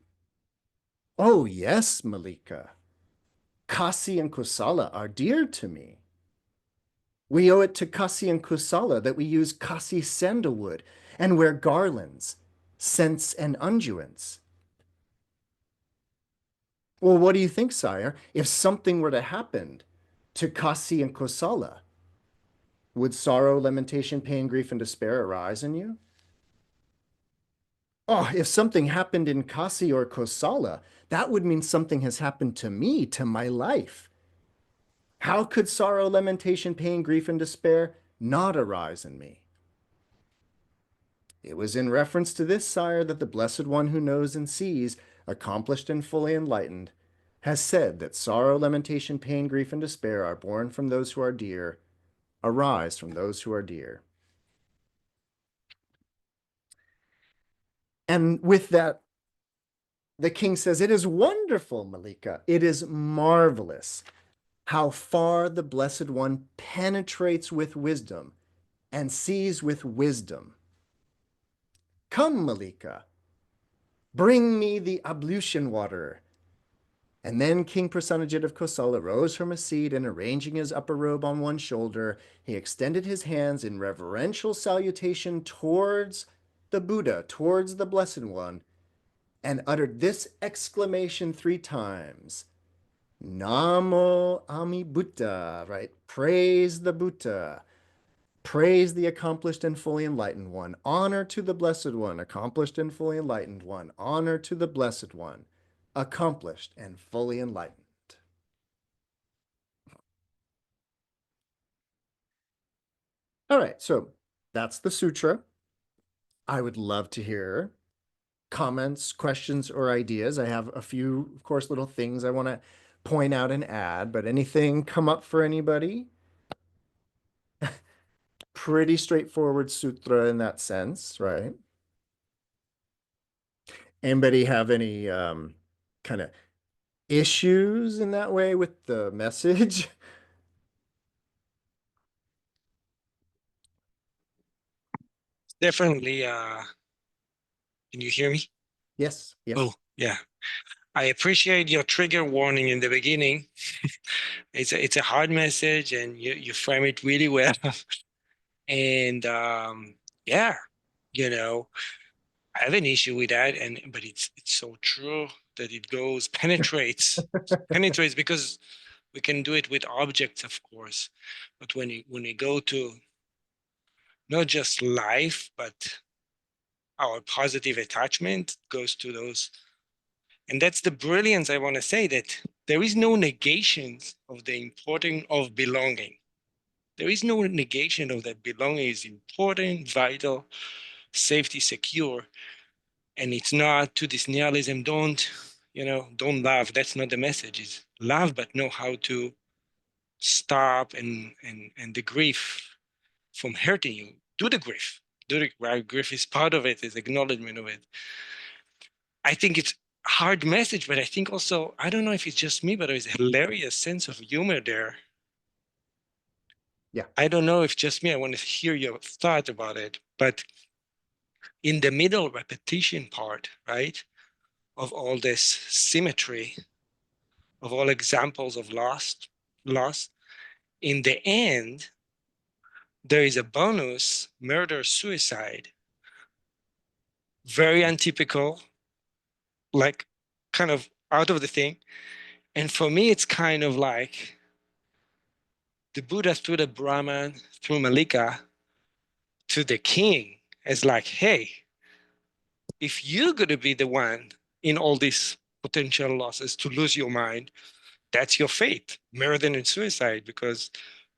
Oh, yes, Malika. Kasi and Kosala are dear to me. We owe it to Kasi and Kosala that we use Kasi sandalwood and wear garlands, scents, and unguents. Well, what do you think, sire? If something were to happen to Kasi and Kosala, would sorrow, lamentation, pain, grief, and despair arise in you? Oh, if something happened in Kasi or Kosala, that would mean something has happened to me, to my life. How could sorrow, lamentation, pain, grief, and despair not arise in me? It was in reference to this, sire, that the Blessed One who knows and sees, accomplished and fully enlightened, has said that sorrow, lamentation, pain, grief, and despair are born from those who are dear, arise from those who are dear. And with that, the king says, it is wonderful, Malika. It is marvelous how far the Blessed One penetrates with wisdom and sees with wisdom. Come, Malika, bring me the ablution water. And then King Prasanajit of Kosala rose from his seat and arranging his upper robe on one shoulder, he extended his hands in reverential salutation towards the Buddha, towards the Blessed One, and uttered this exclamation 3 times. Namo Ami Buddha, right? Praise the Buddha. Praise the accomplished and fully enlightened one. Honor to the Blessed One, accomplished and fully enlightened one. Honor to the Blessed One, accomplished and fully enlightened. All right, so that's the sutra. I would love to hear comments, questions, or ideas. I have a few, of course, little things I want to point out and add, but anything come up for anybody? Pretty straightforward sutra in that sense, right? Anybody have any kind of issues in that way with the message? Definitely. Can you hear me? Yes, yep. Oh, yeah. I appreciate your trigger warning in the beginning. It's a hard message, and you frame it really well. And yeah, you know, I have an issue with that, and but it's so true that it goes penetrates because we can do it with objects, of course, but when you go to not just life, but our positive attachment goes to those. And that's the brilliance I want to say, that there is no negation of the importance of belonging. There is no negation of that belonging is important, vital, safety, secure. And it's not to this nihilism, don't love. That's not the message. It's love, but know how to stop and the grief from hurting you. Do the grief. Right? Grief is part of it, is acknowledgement of it. I think it's hard message, but I think also, I don't know if it's just me, but there's a hilarious sense of humor there. Yeah. I don't know if just me, I want to hear your thought about it. But in the middle repetition part, right, of all this symmetry, of all examples of loss, in the end, there is a bonus murder suicide, very untypical, like kind of out of the thing. And for me, it's kind of like the Buddha through the Brahman, through Malika, to the king. It's like, hey, if you're going to be the one in all these potential losses to lose your mind, that's your fate, murder and suicide, because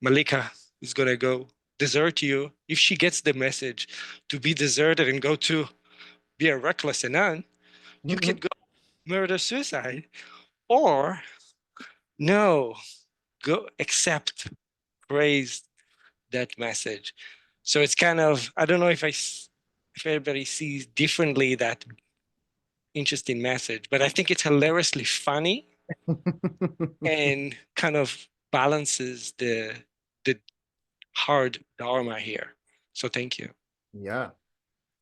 Malika is going to go desert you. If she gets the message to be deserted and go to be a reckless and nun, you can go murder suicide. Or no, go accept, praise that message. So it's kind of, I don't know if everybody sees differently that interesting message, but I think it's hilariously funny and kind of balances the hard dharma here. So thank you. Yeah,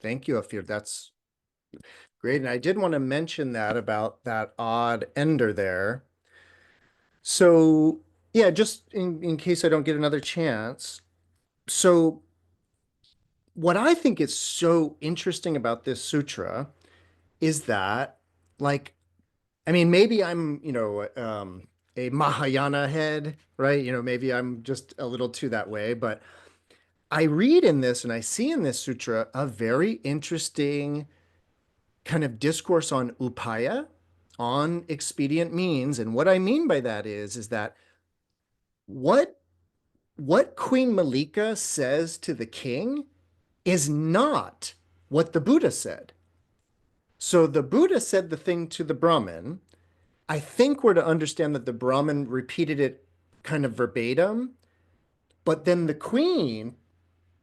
thank you, Afir. That's great. And I did want to mention that about that odd ender there. So, yeah, just in case I don't get another chance. So, what I think is so interesting about this sutra is that, like, I mean, maybe I'm, a Mahayana head, right? Maybe I'm just a little too that way, but I read in this and I see in this sutra a very interesting kind of discourse on upaya, on expedient means. And what I mean by that is that what what Queen Malika says to the king is not what the Buddha said. So the Buddha said the thing to the Brahmin. I think we're to understand that the Brahmin repeated it kind of verbatim, but then the queen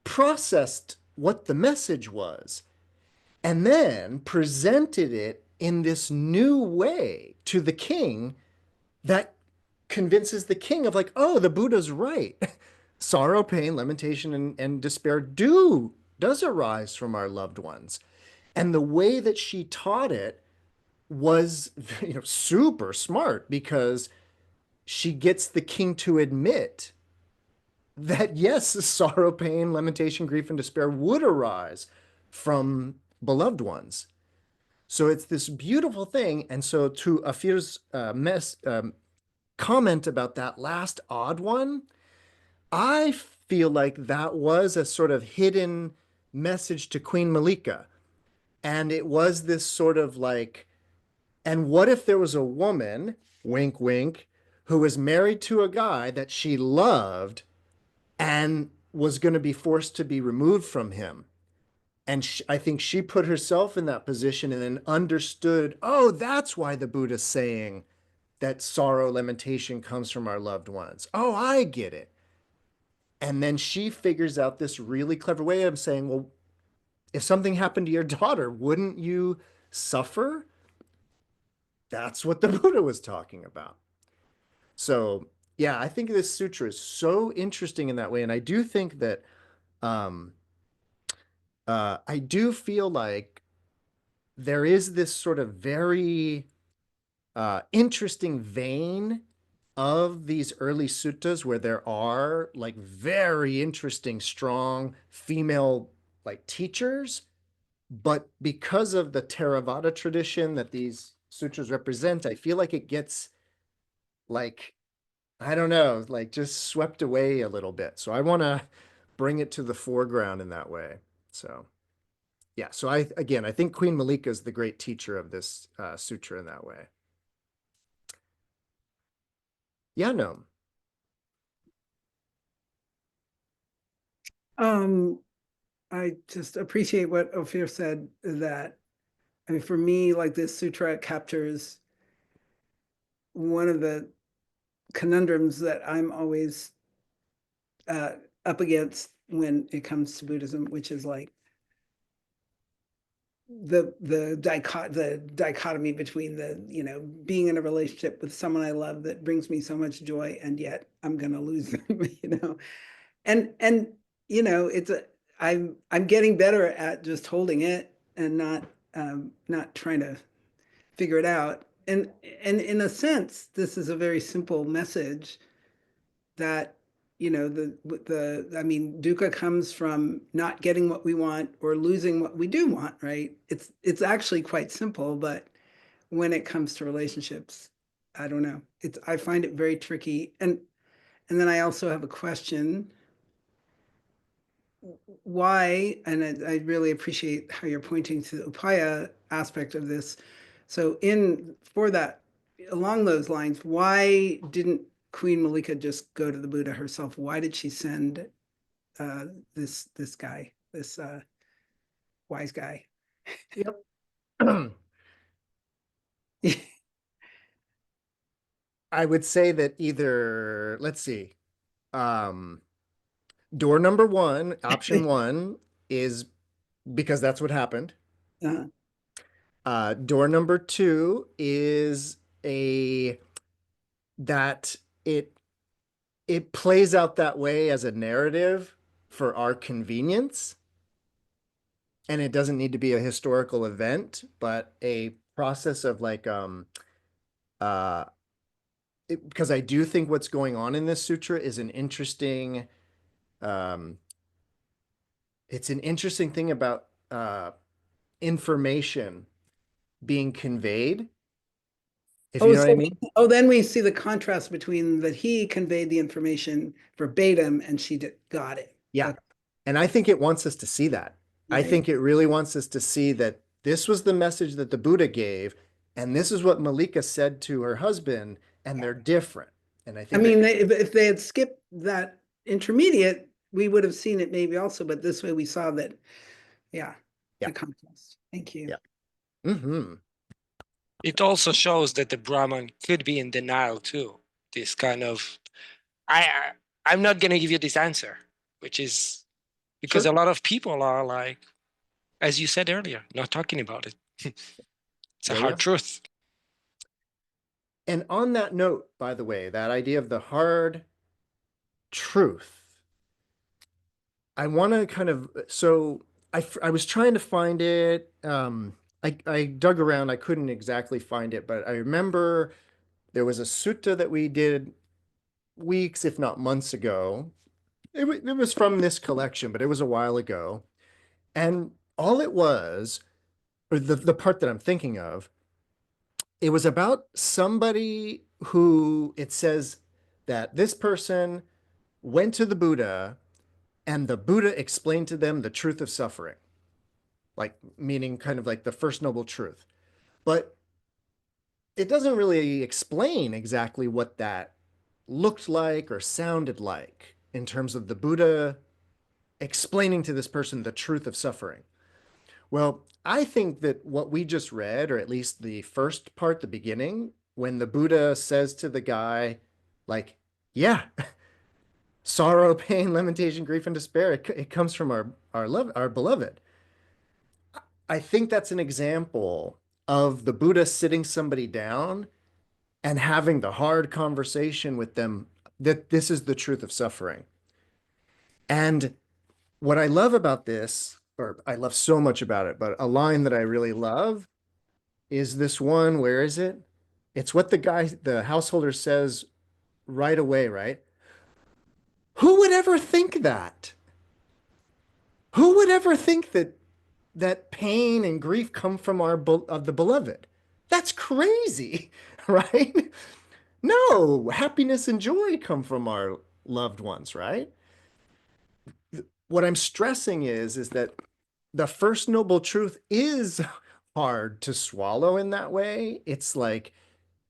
processed what the message was and then presented it in this new way to the king that convinces the king of like, oh, the Buddha's right. Sorrow, pain, lamentation, and despair does arise from our loved ones. And the way that she taught it was, super smart because she gets the king to admit that yes, sorrow, pain, lamentation, grief, and despair would arise from beloved ones. So it's this beautiful thing. And so to Afir's comment about that last odd one, I feel like that was a sort of hidden message to Queen Malika. And it was this sort of like, and what if there was a woman, wink, wink, who was married to a guy that she loved and was going to be forced to be removed from him? And I think she put herself in that position and then understood, oh, that's why the Buddha's saying that sorrow, lamentation comes from our loved ones. Oh, I get it. And then she figures out this really clever way of saying, well, if something happened to your daughter, wouldn't you suffer? That's what the Buddha was talking about. So, yeah, I think this sutra is so interesting in that way. And I do think that um, I do feel like there is this sort of very interesting vein of these early suttas where there are like very interesting, strong female like teachers. But because of the Theravada tradition that these sutras represent, I feel like it gets like, I don't know, like just swept away a little bit. So I want to bring it to the foreground in that way. So yeah, so I think Queen Malika is the great teacher of this sutra in that way. Yeah, no. Um, I just appreciate what Ophir said, that, I mean, for me, like, this sutra captures one of the conundrums that I'm always up against when it comes to Buddhism, which is like the dichotomy between the being in a relationship with someone I love that brings me so much joy, and yet I'm gonna lose them. And it's I'm getting better at just holding it and not trying to figure it out. And in a sense, this is a very simple message that, the I mean, dukkha comes from not getting what we want or losing what we do want, right? It's actually quite simple, but when it comes to relationships, I don't know. I find it very tricky. And then I also have a question. Why, and I really appreciate how you're pointing to the upaya aspect of this. So for that, along those lines, why didn't Queen Malika just go to the Buddha herself? Why did she send this guy, this wise guy? Yep. I would say that either, let's see, door number one, option one, is because that's what happened. Door number two is that it plays out that way as a narrative for our convenience. And it doesn't need to be a historical event, but a process of like because I do think what's going on in this sutra is an interesting it's an interesting thing about information being conveyed, if you know what I mean. Then we see the contrast between that he conveyed the information verbatim and she got it. Yeah. And I think it wants us to see that. I think it really wants us to see that this was the message that the Buddha gave, and this is what Malika said to her husband, and they're different. And I think if they had skipped that intermediate, we would have seen it maybe also, but this way we saw that, the contrast. Thank you. Yeah. Mm-hmm. It also shows that the Brahman could be in denial too. This kind of, I'm not going to give you this answer, which is because a lot of people are like, as you said earlier, not talking about it. It's a hard truth. And on that note, by the way, that idea of the hard truth, I want to kind of, so I was trying to find it. I dug around, I couldn't exactly find it, but I remember there was a sutta that we did weeks, if not months ago. It was from this collection, but it was a while ago. And all it was, or the part that I'm thinking of, it was about somebody who it says that this person went to the Buddha and the Buddha explained to them the truth of suffering, like meaning kind of like the first noble truth. But it doesn't really explain exactly what that looked like or sounded like in terms of the Buddha explaining to this person the truth of suffering. Well, I think that what we just read, or at least the first part, the beginning, when the Buddha says to the guy, like, yeah, sorrow, pain, lamentation, grief, and despair, it comes from our beloved. I think that's an example of the Buddha sitting somebody down and having the hard conversation with them that this is the truth of suffering. And what I love about this, or I love so much about it, but a line that I really love is this one. Where is it? It's what the householder says right away, right? Who would ever think that? Who would ever think that pain and grief come from of the beloved? That's crazy, right? No, happiness and joy come from our loved ones, right? What I'm stressing is that the first noble truth is hard to swallow in that way. It's like,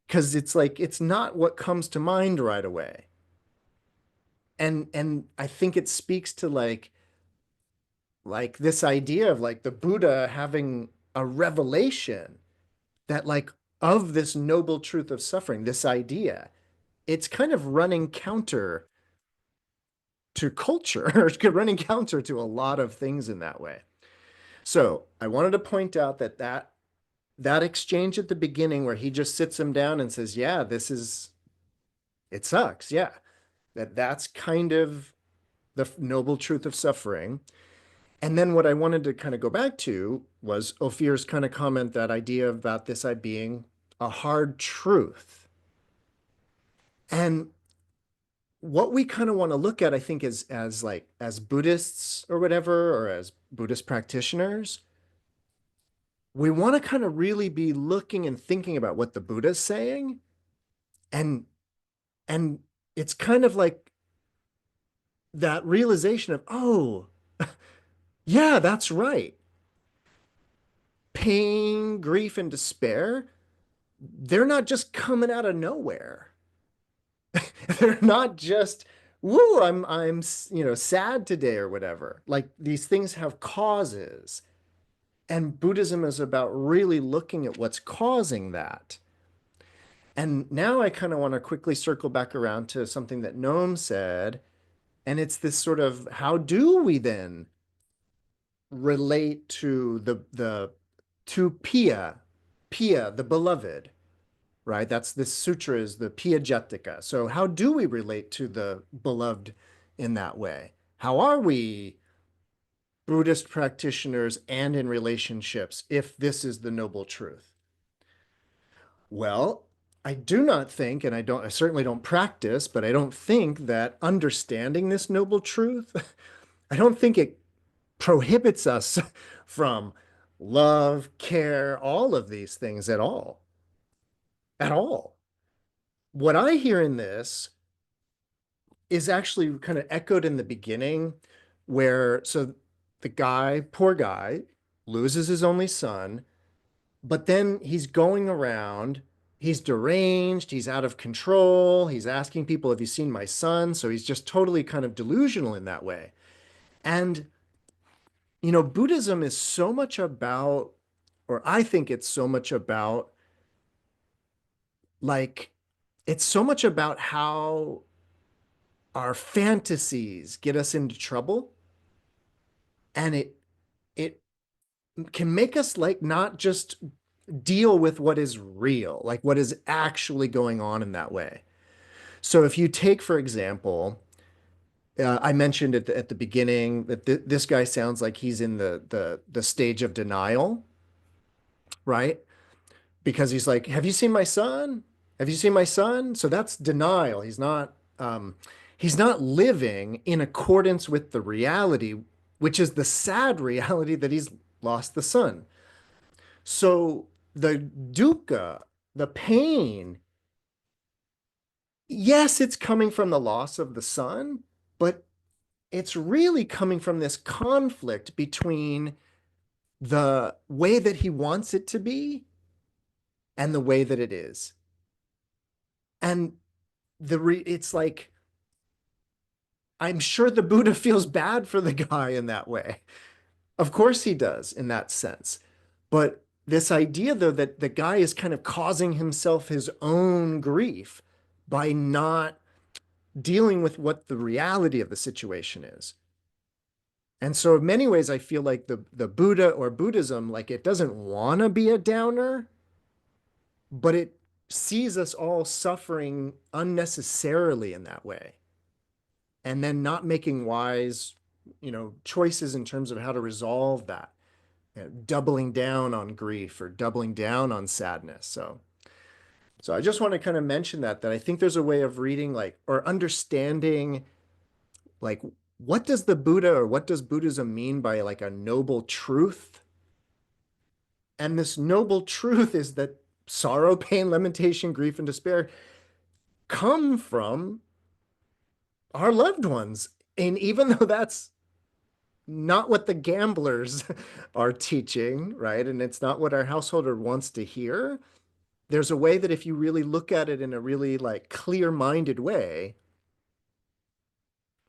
because it's like it's not what comes to mind right away. And I think it speaks to like this idea of like the Buddha having a revelation that like of this noble truth of suffering, this idea, it's kind of running counter to culture, or running counter to a lot of things in that way. So I wanted to point out that exchange at the beginning where he just sits him down and says, yeah, it sucks. Yeah. That's kind of the noble truth of suffering. And then what I wanted to kind of go back to was Ophir's kind of comment, that idea about this being a hard truth. And what we kind of want to look at, I think, is as Buddhists or whatever, or as Buddhist practitioners, we want to kind of really be looking and thinking about what the Buddha's saying And and it's kind of like that realization of, oh, yeah, that's right. Pain, grief, and despair, they're not just coming out of nowhere. They're not just, woo, I'm sad today or whatever. Like these things have causes. And Buddhism is about really looking at what's causing that. And now I kind of want to quickly circle back around to something that Noam said. And it's this sort of, how do we then relate to the to Piya, the beloved, right? That's this sutra is the Piyajātika. So how do we relate to the beloved in that way? How are we Buddhist practitioners and in relationships if this is the noble truth? Well, I do not think, and I certainly don't practice, but I don't think that understanding this noble truth, I don't think it prohibits us from love, care, all of these things at all. At all. What I hear in this is actually kind of echoed in the beginning, where so the guy, poor guy, loses his only son, but then he's going around, he's deranged, he's out of control, he's asking people, have you seen my son? So he's just totally kind of delusional in that way. And, Buddhism is so much about, or I think it's so much about, like, it's so much about how our fantasies get us into trouble. And it can make us like not just deal with what is real, like what is actually going on in that way. So if you take, for example, I mentioned at the beginning that this guy sounds like he's in the stage of denial, right? Because he's like, "Have you seen my son? Have you seen my son?" So that's denial. He's not living in accordance with the reality, which is the sad reality that he's lost the son. So the dukkha, the pain, yes, it's coming from the loss of the son, but it's really coming from this conflict between the way that he wants it to be and the way that it is. And it's like, I'm sure the Buddha feels bad for the guy in that way. Of course he does in that sense. But this idea, though, that the guy is kind of causing himself his own grief by not dealing with what the reality of the situation is. And so in many ways, I feel like the Buddha or Buddhism, like it doesn't want to be a downer, but it sees us all suffering unnecessarily in that way. And then not making wise, choices in terms of how to resolve that, doubling down on grief or doubling down on sadness. So I just want to kind of mention that I think there's a way of reading like or understanding like what does the Buddha or what does Buddhism mean by like a noble truth? And this noble truth is that sorrow, pain, lamentation, grief, and despair come from our loved ones. And even though that's not what the gamblers are teaching, right? And it's not what our householder wants to hear. There's a way that if you really look at it in a really like clear-minded way,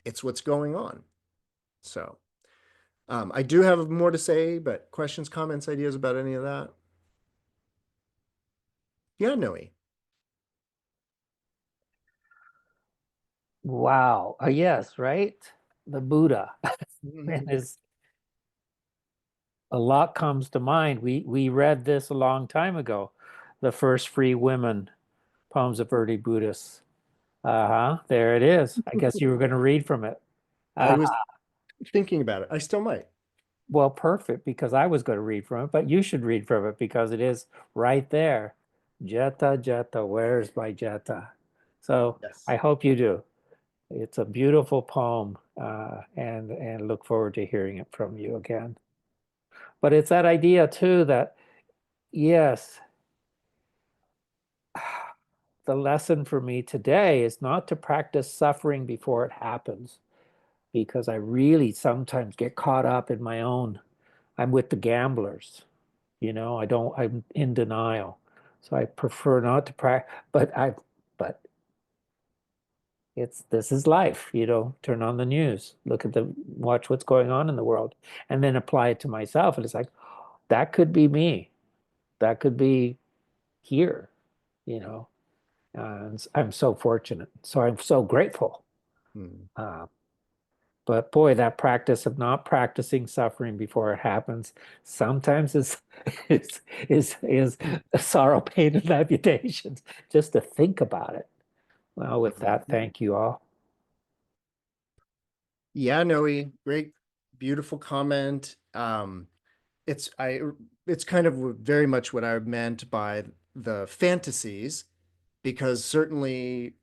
it's what's going on. So I do have more to say, but questions, comments, ideas about any of that? Yeah, Noe. Wow. Yes, right? The Buddha. Mm-hmm. And a lot comes to mind. We read this a long time ago. The First Free Women, Poems of Early Buddhists. Uh-huh. There it is. I guess you were going to read from it. I was thinking about it. I still might. Well, perfect, because I was going to read from it, but you should read from it because it is right there. Jeta, Jeta, where's my Jeta? So Yes. I hope you do. It's a beautiful poem, and look forward to hearing it from you again. But it's that idea too that, yes, the lesson for me today is not to practice suffering before it happens, because I really sometimes get caught up in my own, I'm with the gamblers, I'm in denial. So I prefer not to practice, but this is life, turn on the news, watch what's going on in the world, and then apply it to myself. And it's like, that could be me. That could be here, and I'm so fortunate. So I'm so grateful. Uh, but boy, that practice of not practicing suffering before it happens sometimes is sorrow, pain, and amputations just to think about it. Well, with that, thank you all. Yeah, Noe, great, beautiful comment. It's kind of very much what I meant by the fantasies, because certainly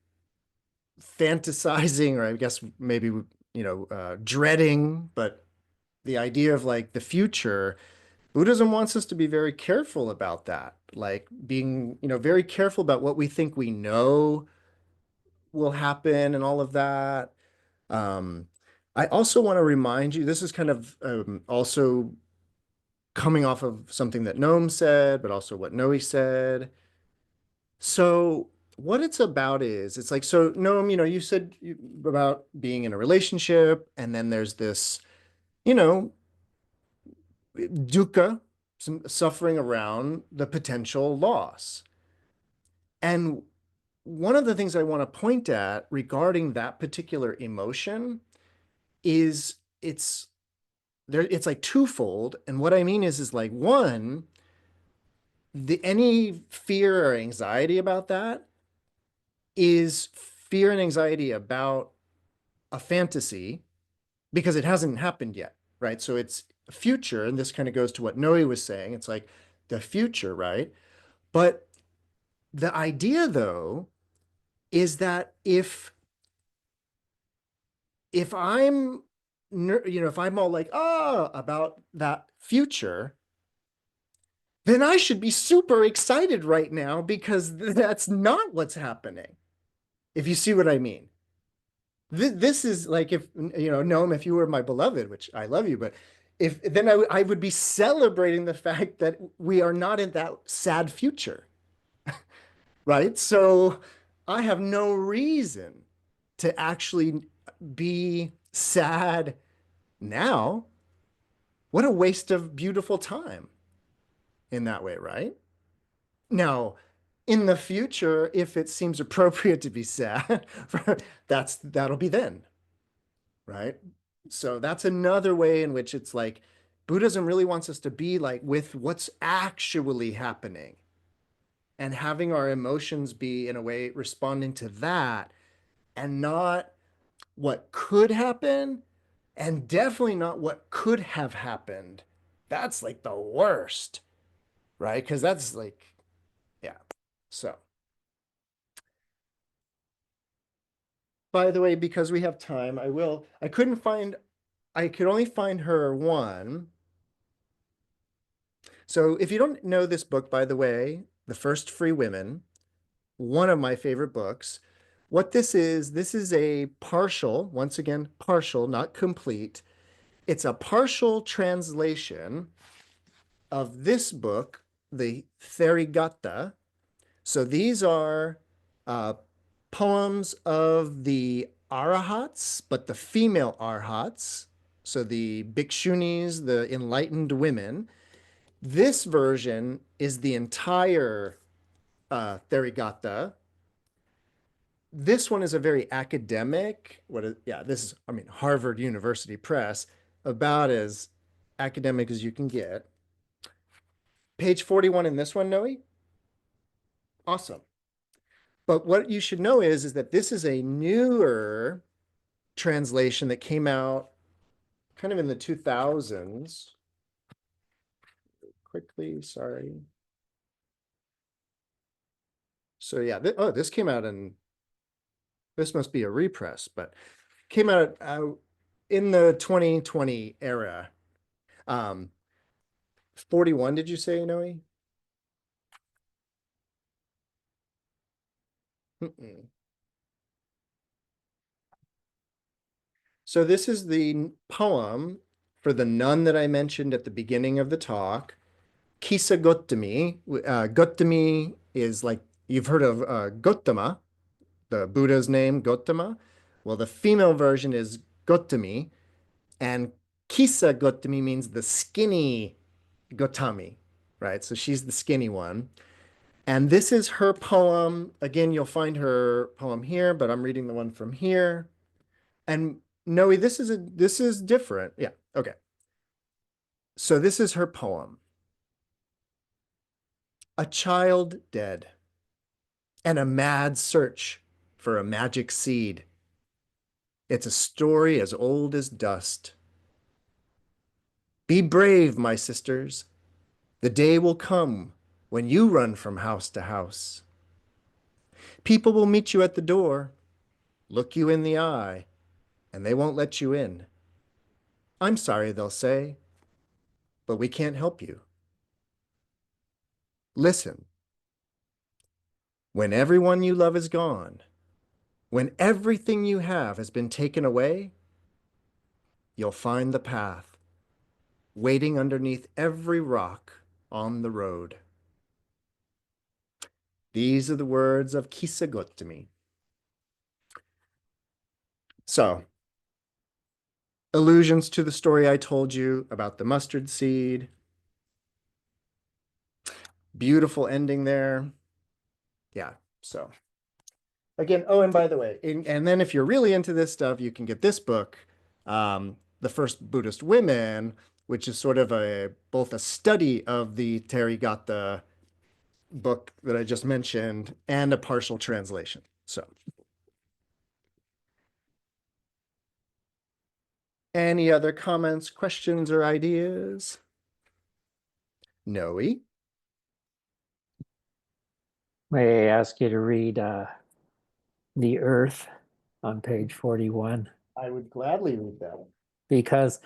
fantasizing, or I guess maybe dreading, but the idea of like the future, Buddhism wants us to be very careful about that, like being very careful about what we think we know will happen and all of that. Um, I also want to remind you, this is kind of also coming off of something that Noam said, but also what Noe said. So what it's about is, it's like, so Noam, you said about being in a relationship, and then there's this, dukkha, some suffering around the potential loss. And one of the things I want to point at regarding that particular emotion is it's like twofold. And what I mean is like, one, any fear or anxiety about that is fear and anxiety about a fantasy because it hasn't happened yet, right? So it's future, and this kind of goes to what Noe was saying. It's like the future, right? But the idea, though, is that if I'm if I'm all like about that future, then I should be super excited right now because that's not what's happening. If you see what I mean. This is like, if Noam, if you were my beloved, which I love you, but if then I would be celebrating the fact that we are not in that sad future, right? So I have no reason to actually be sad now. What a waste of beautiful time in that way, right? Now, in the future, if it seems appropriate to be sad, that'll be then, right? So that's another way in which it's like Buddhism really wants us to be like with what's actually happening, and having our emotions be in a way responding to that, and not what could happen, and definitely not what could have happened. That's like the worst, right? Because that's like, yeah. So, by the way, because we have time, I could only find her one. So if you don't know this book, by the way, The First Free Women, one of my favorite books. What this is a partial, once again, partial, not complete. It's a partial translation of this book, the Therigatha. So these are poems of the Arahats, but the female Arhats. So the Bhikshunis, the enlightened women. This version is the entire Therigatha. This one is a very academic, this is, Harvard University Press, about as academic as you can get. Page 41 in this one, Noe? Awesome. But what you should know is that this is a newer translation that came out kind of in the 2000s. Quickly, sorry. So yeah, this came out this must be a repress, but came out in the 2020 era. 41, did you say, Noe? Mm-mm. So this is the poem for the nun that I mentioned at the beginning of the talk, Kisa Gotami. Gotami is like, you've heard of Gautama, the Buddha's name, Gautama. Well, the female version is Gotami, and Kisa Gotami means the skinny Gotami, right? So she's the skinny one. And this is her poem. Again, you'll find her poem here, but I'm reading the one from here. And Noe, this is different. Yeah, okay. So this is her poem. A child dead, and a mad search for a magic seed. It's a story as old as dust. Be brave, my sisters. The day will come when you run from house to house. People will meet you at the door, look you in the eye, and they won't let you in. I'm sorry, they'll say, but we can't help you. Listen. When everyone you love is gone, when everything you have has been taken away, you'll find the path, waiting underneath every rock on the road. These are the words of Kisa Gotami. So, allusions to the story I told you about the mustard seed. Beautiful ending there. Yeah, so. Again, oh, and by the way, and then if you're really into this stuff, you can get this book, The First Buddhist Women, which is sort of both a study of the Therigatha book that I just mentioned and a partial translation. So, any other comments, questions, or ideas? Noe? May I ask you to read The Earth on page 41? I would gladly read that one. Because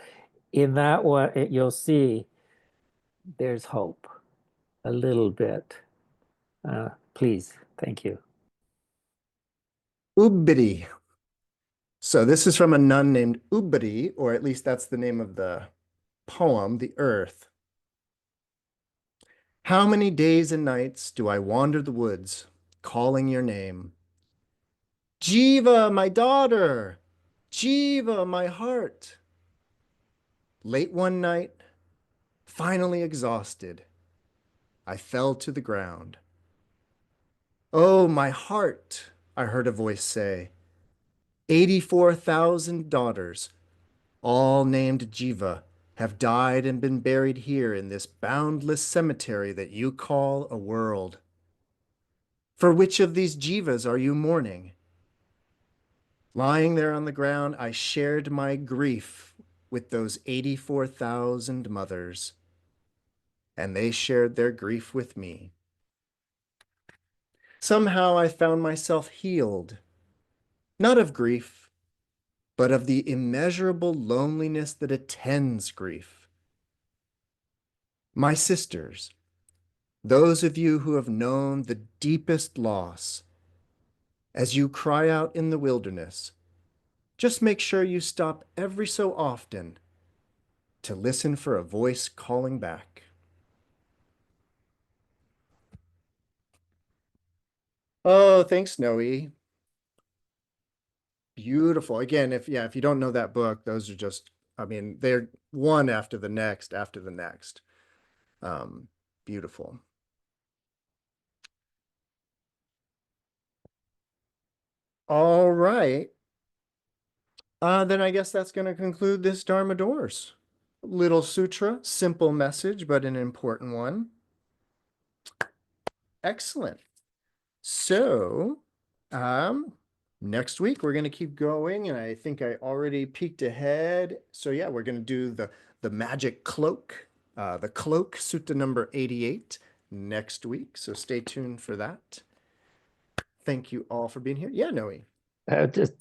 in that one, you'll see there's hope a little bit. Please, thank you. Ubbidi. So this is from a nun named Ubbidi, or at least that's the name of the poem, The Earth. How many days and nights do I wander the woods, calling your name? Jiva, my daughter! Jiva, my heart! Late one night, finally exhausted, I fell to the ground. Oh, my heart, I heard a voice say. 84,000 daughters, all named Jiva, have died and been buried here in this boundless cemetery that you call a world. For which of these Jivas are you mourning? Lying there on the ground, I shared my grief with those 84,000 mothers, and they shared their grief with me. Somehow I found myself healed, not of grief, but of the immeasurable loneliness that attends grief. My sisters, those of you who have known the deepest loss, as you cry out in the wilderness, just make sure you stop every so often to listen for a voice calling back. Oh, thanks, Noe. Beautiful. Again, if you don't know that book, those are just, I mean, they're one after the next, after the next. Beautiful. All right. Then I guess that's going to conclude this Dharma Doors. Little sutra, simple message, but an important one. Excellent. So, next week we're going to keep going, and I think I already peeked ahead. So yeah, we're going to do the magic cloak, the cloak sutta number 88 next week. So stay tuned for that. Thank you all for being here. Yeah, Noe. Just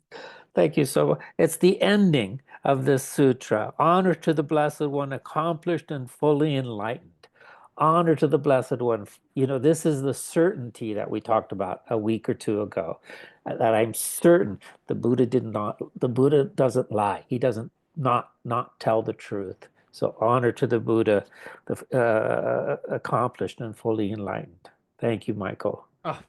thank you so much. It's the ending of this sutra. Honor to the Blessed One, accomplished and fully enlightened. honor to the Blessed One. You know, this is the certainty that we talked about a week or two ago, that I'm certain the Buddha doesn't lie. He doesn't not tell the truth. So honor to the Buddha, the accomplished and fully enlightened. Thank you, Michael. Oh,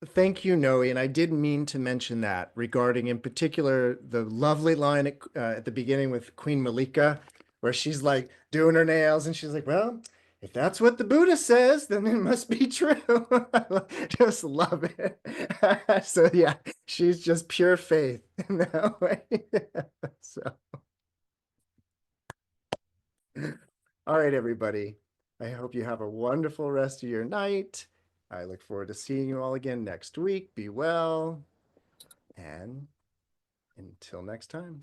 thank you, Noe. And I did mean to mention that regarding, in particular, the lovely line at the beginning with Queen Malika, where she's like doing her nails and she's like, well, if that's what the Buddha says, then it must be true. I just love it. So yeah, she's just pure faith in that way. So, all right, everybody. I hope you have a wonderful rest of your night. I look forward to seeing you all again next week. Be well. And until next time.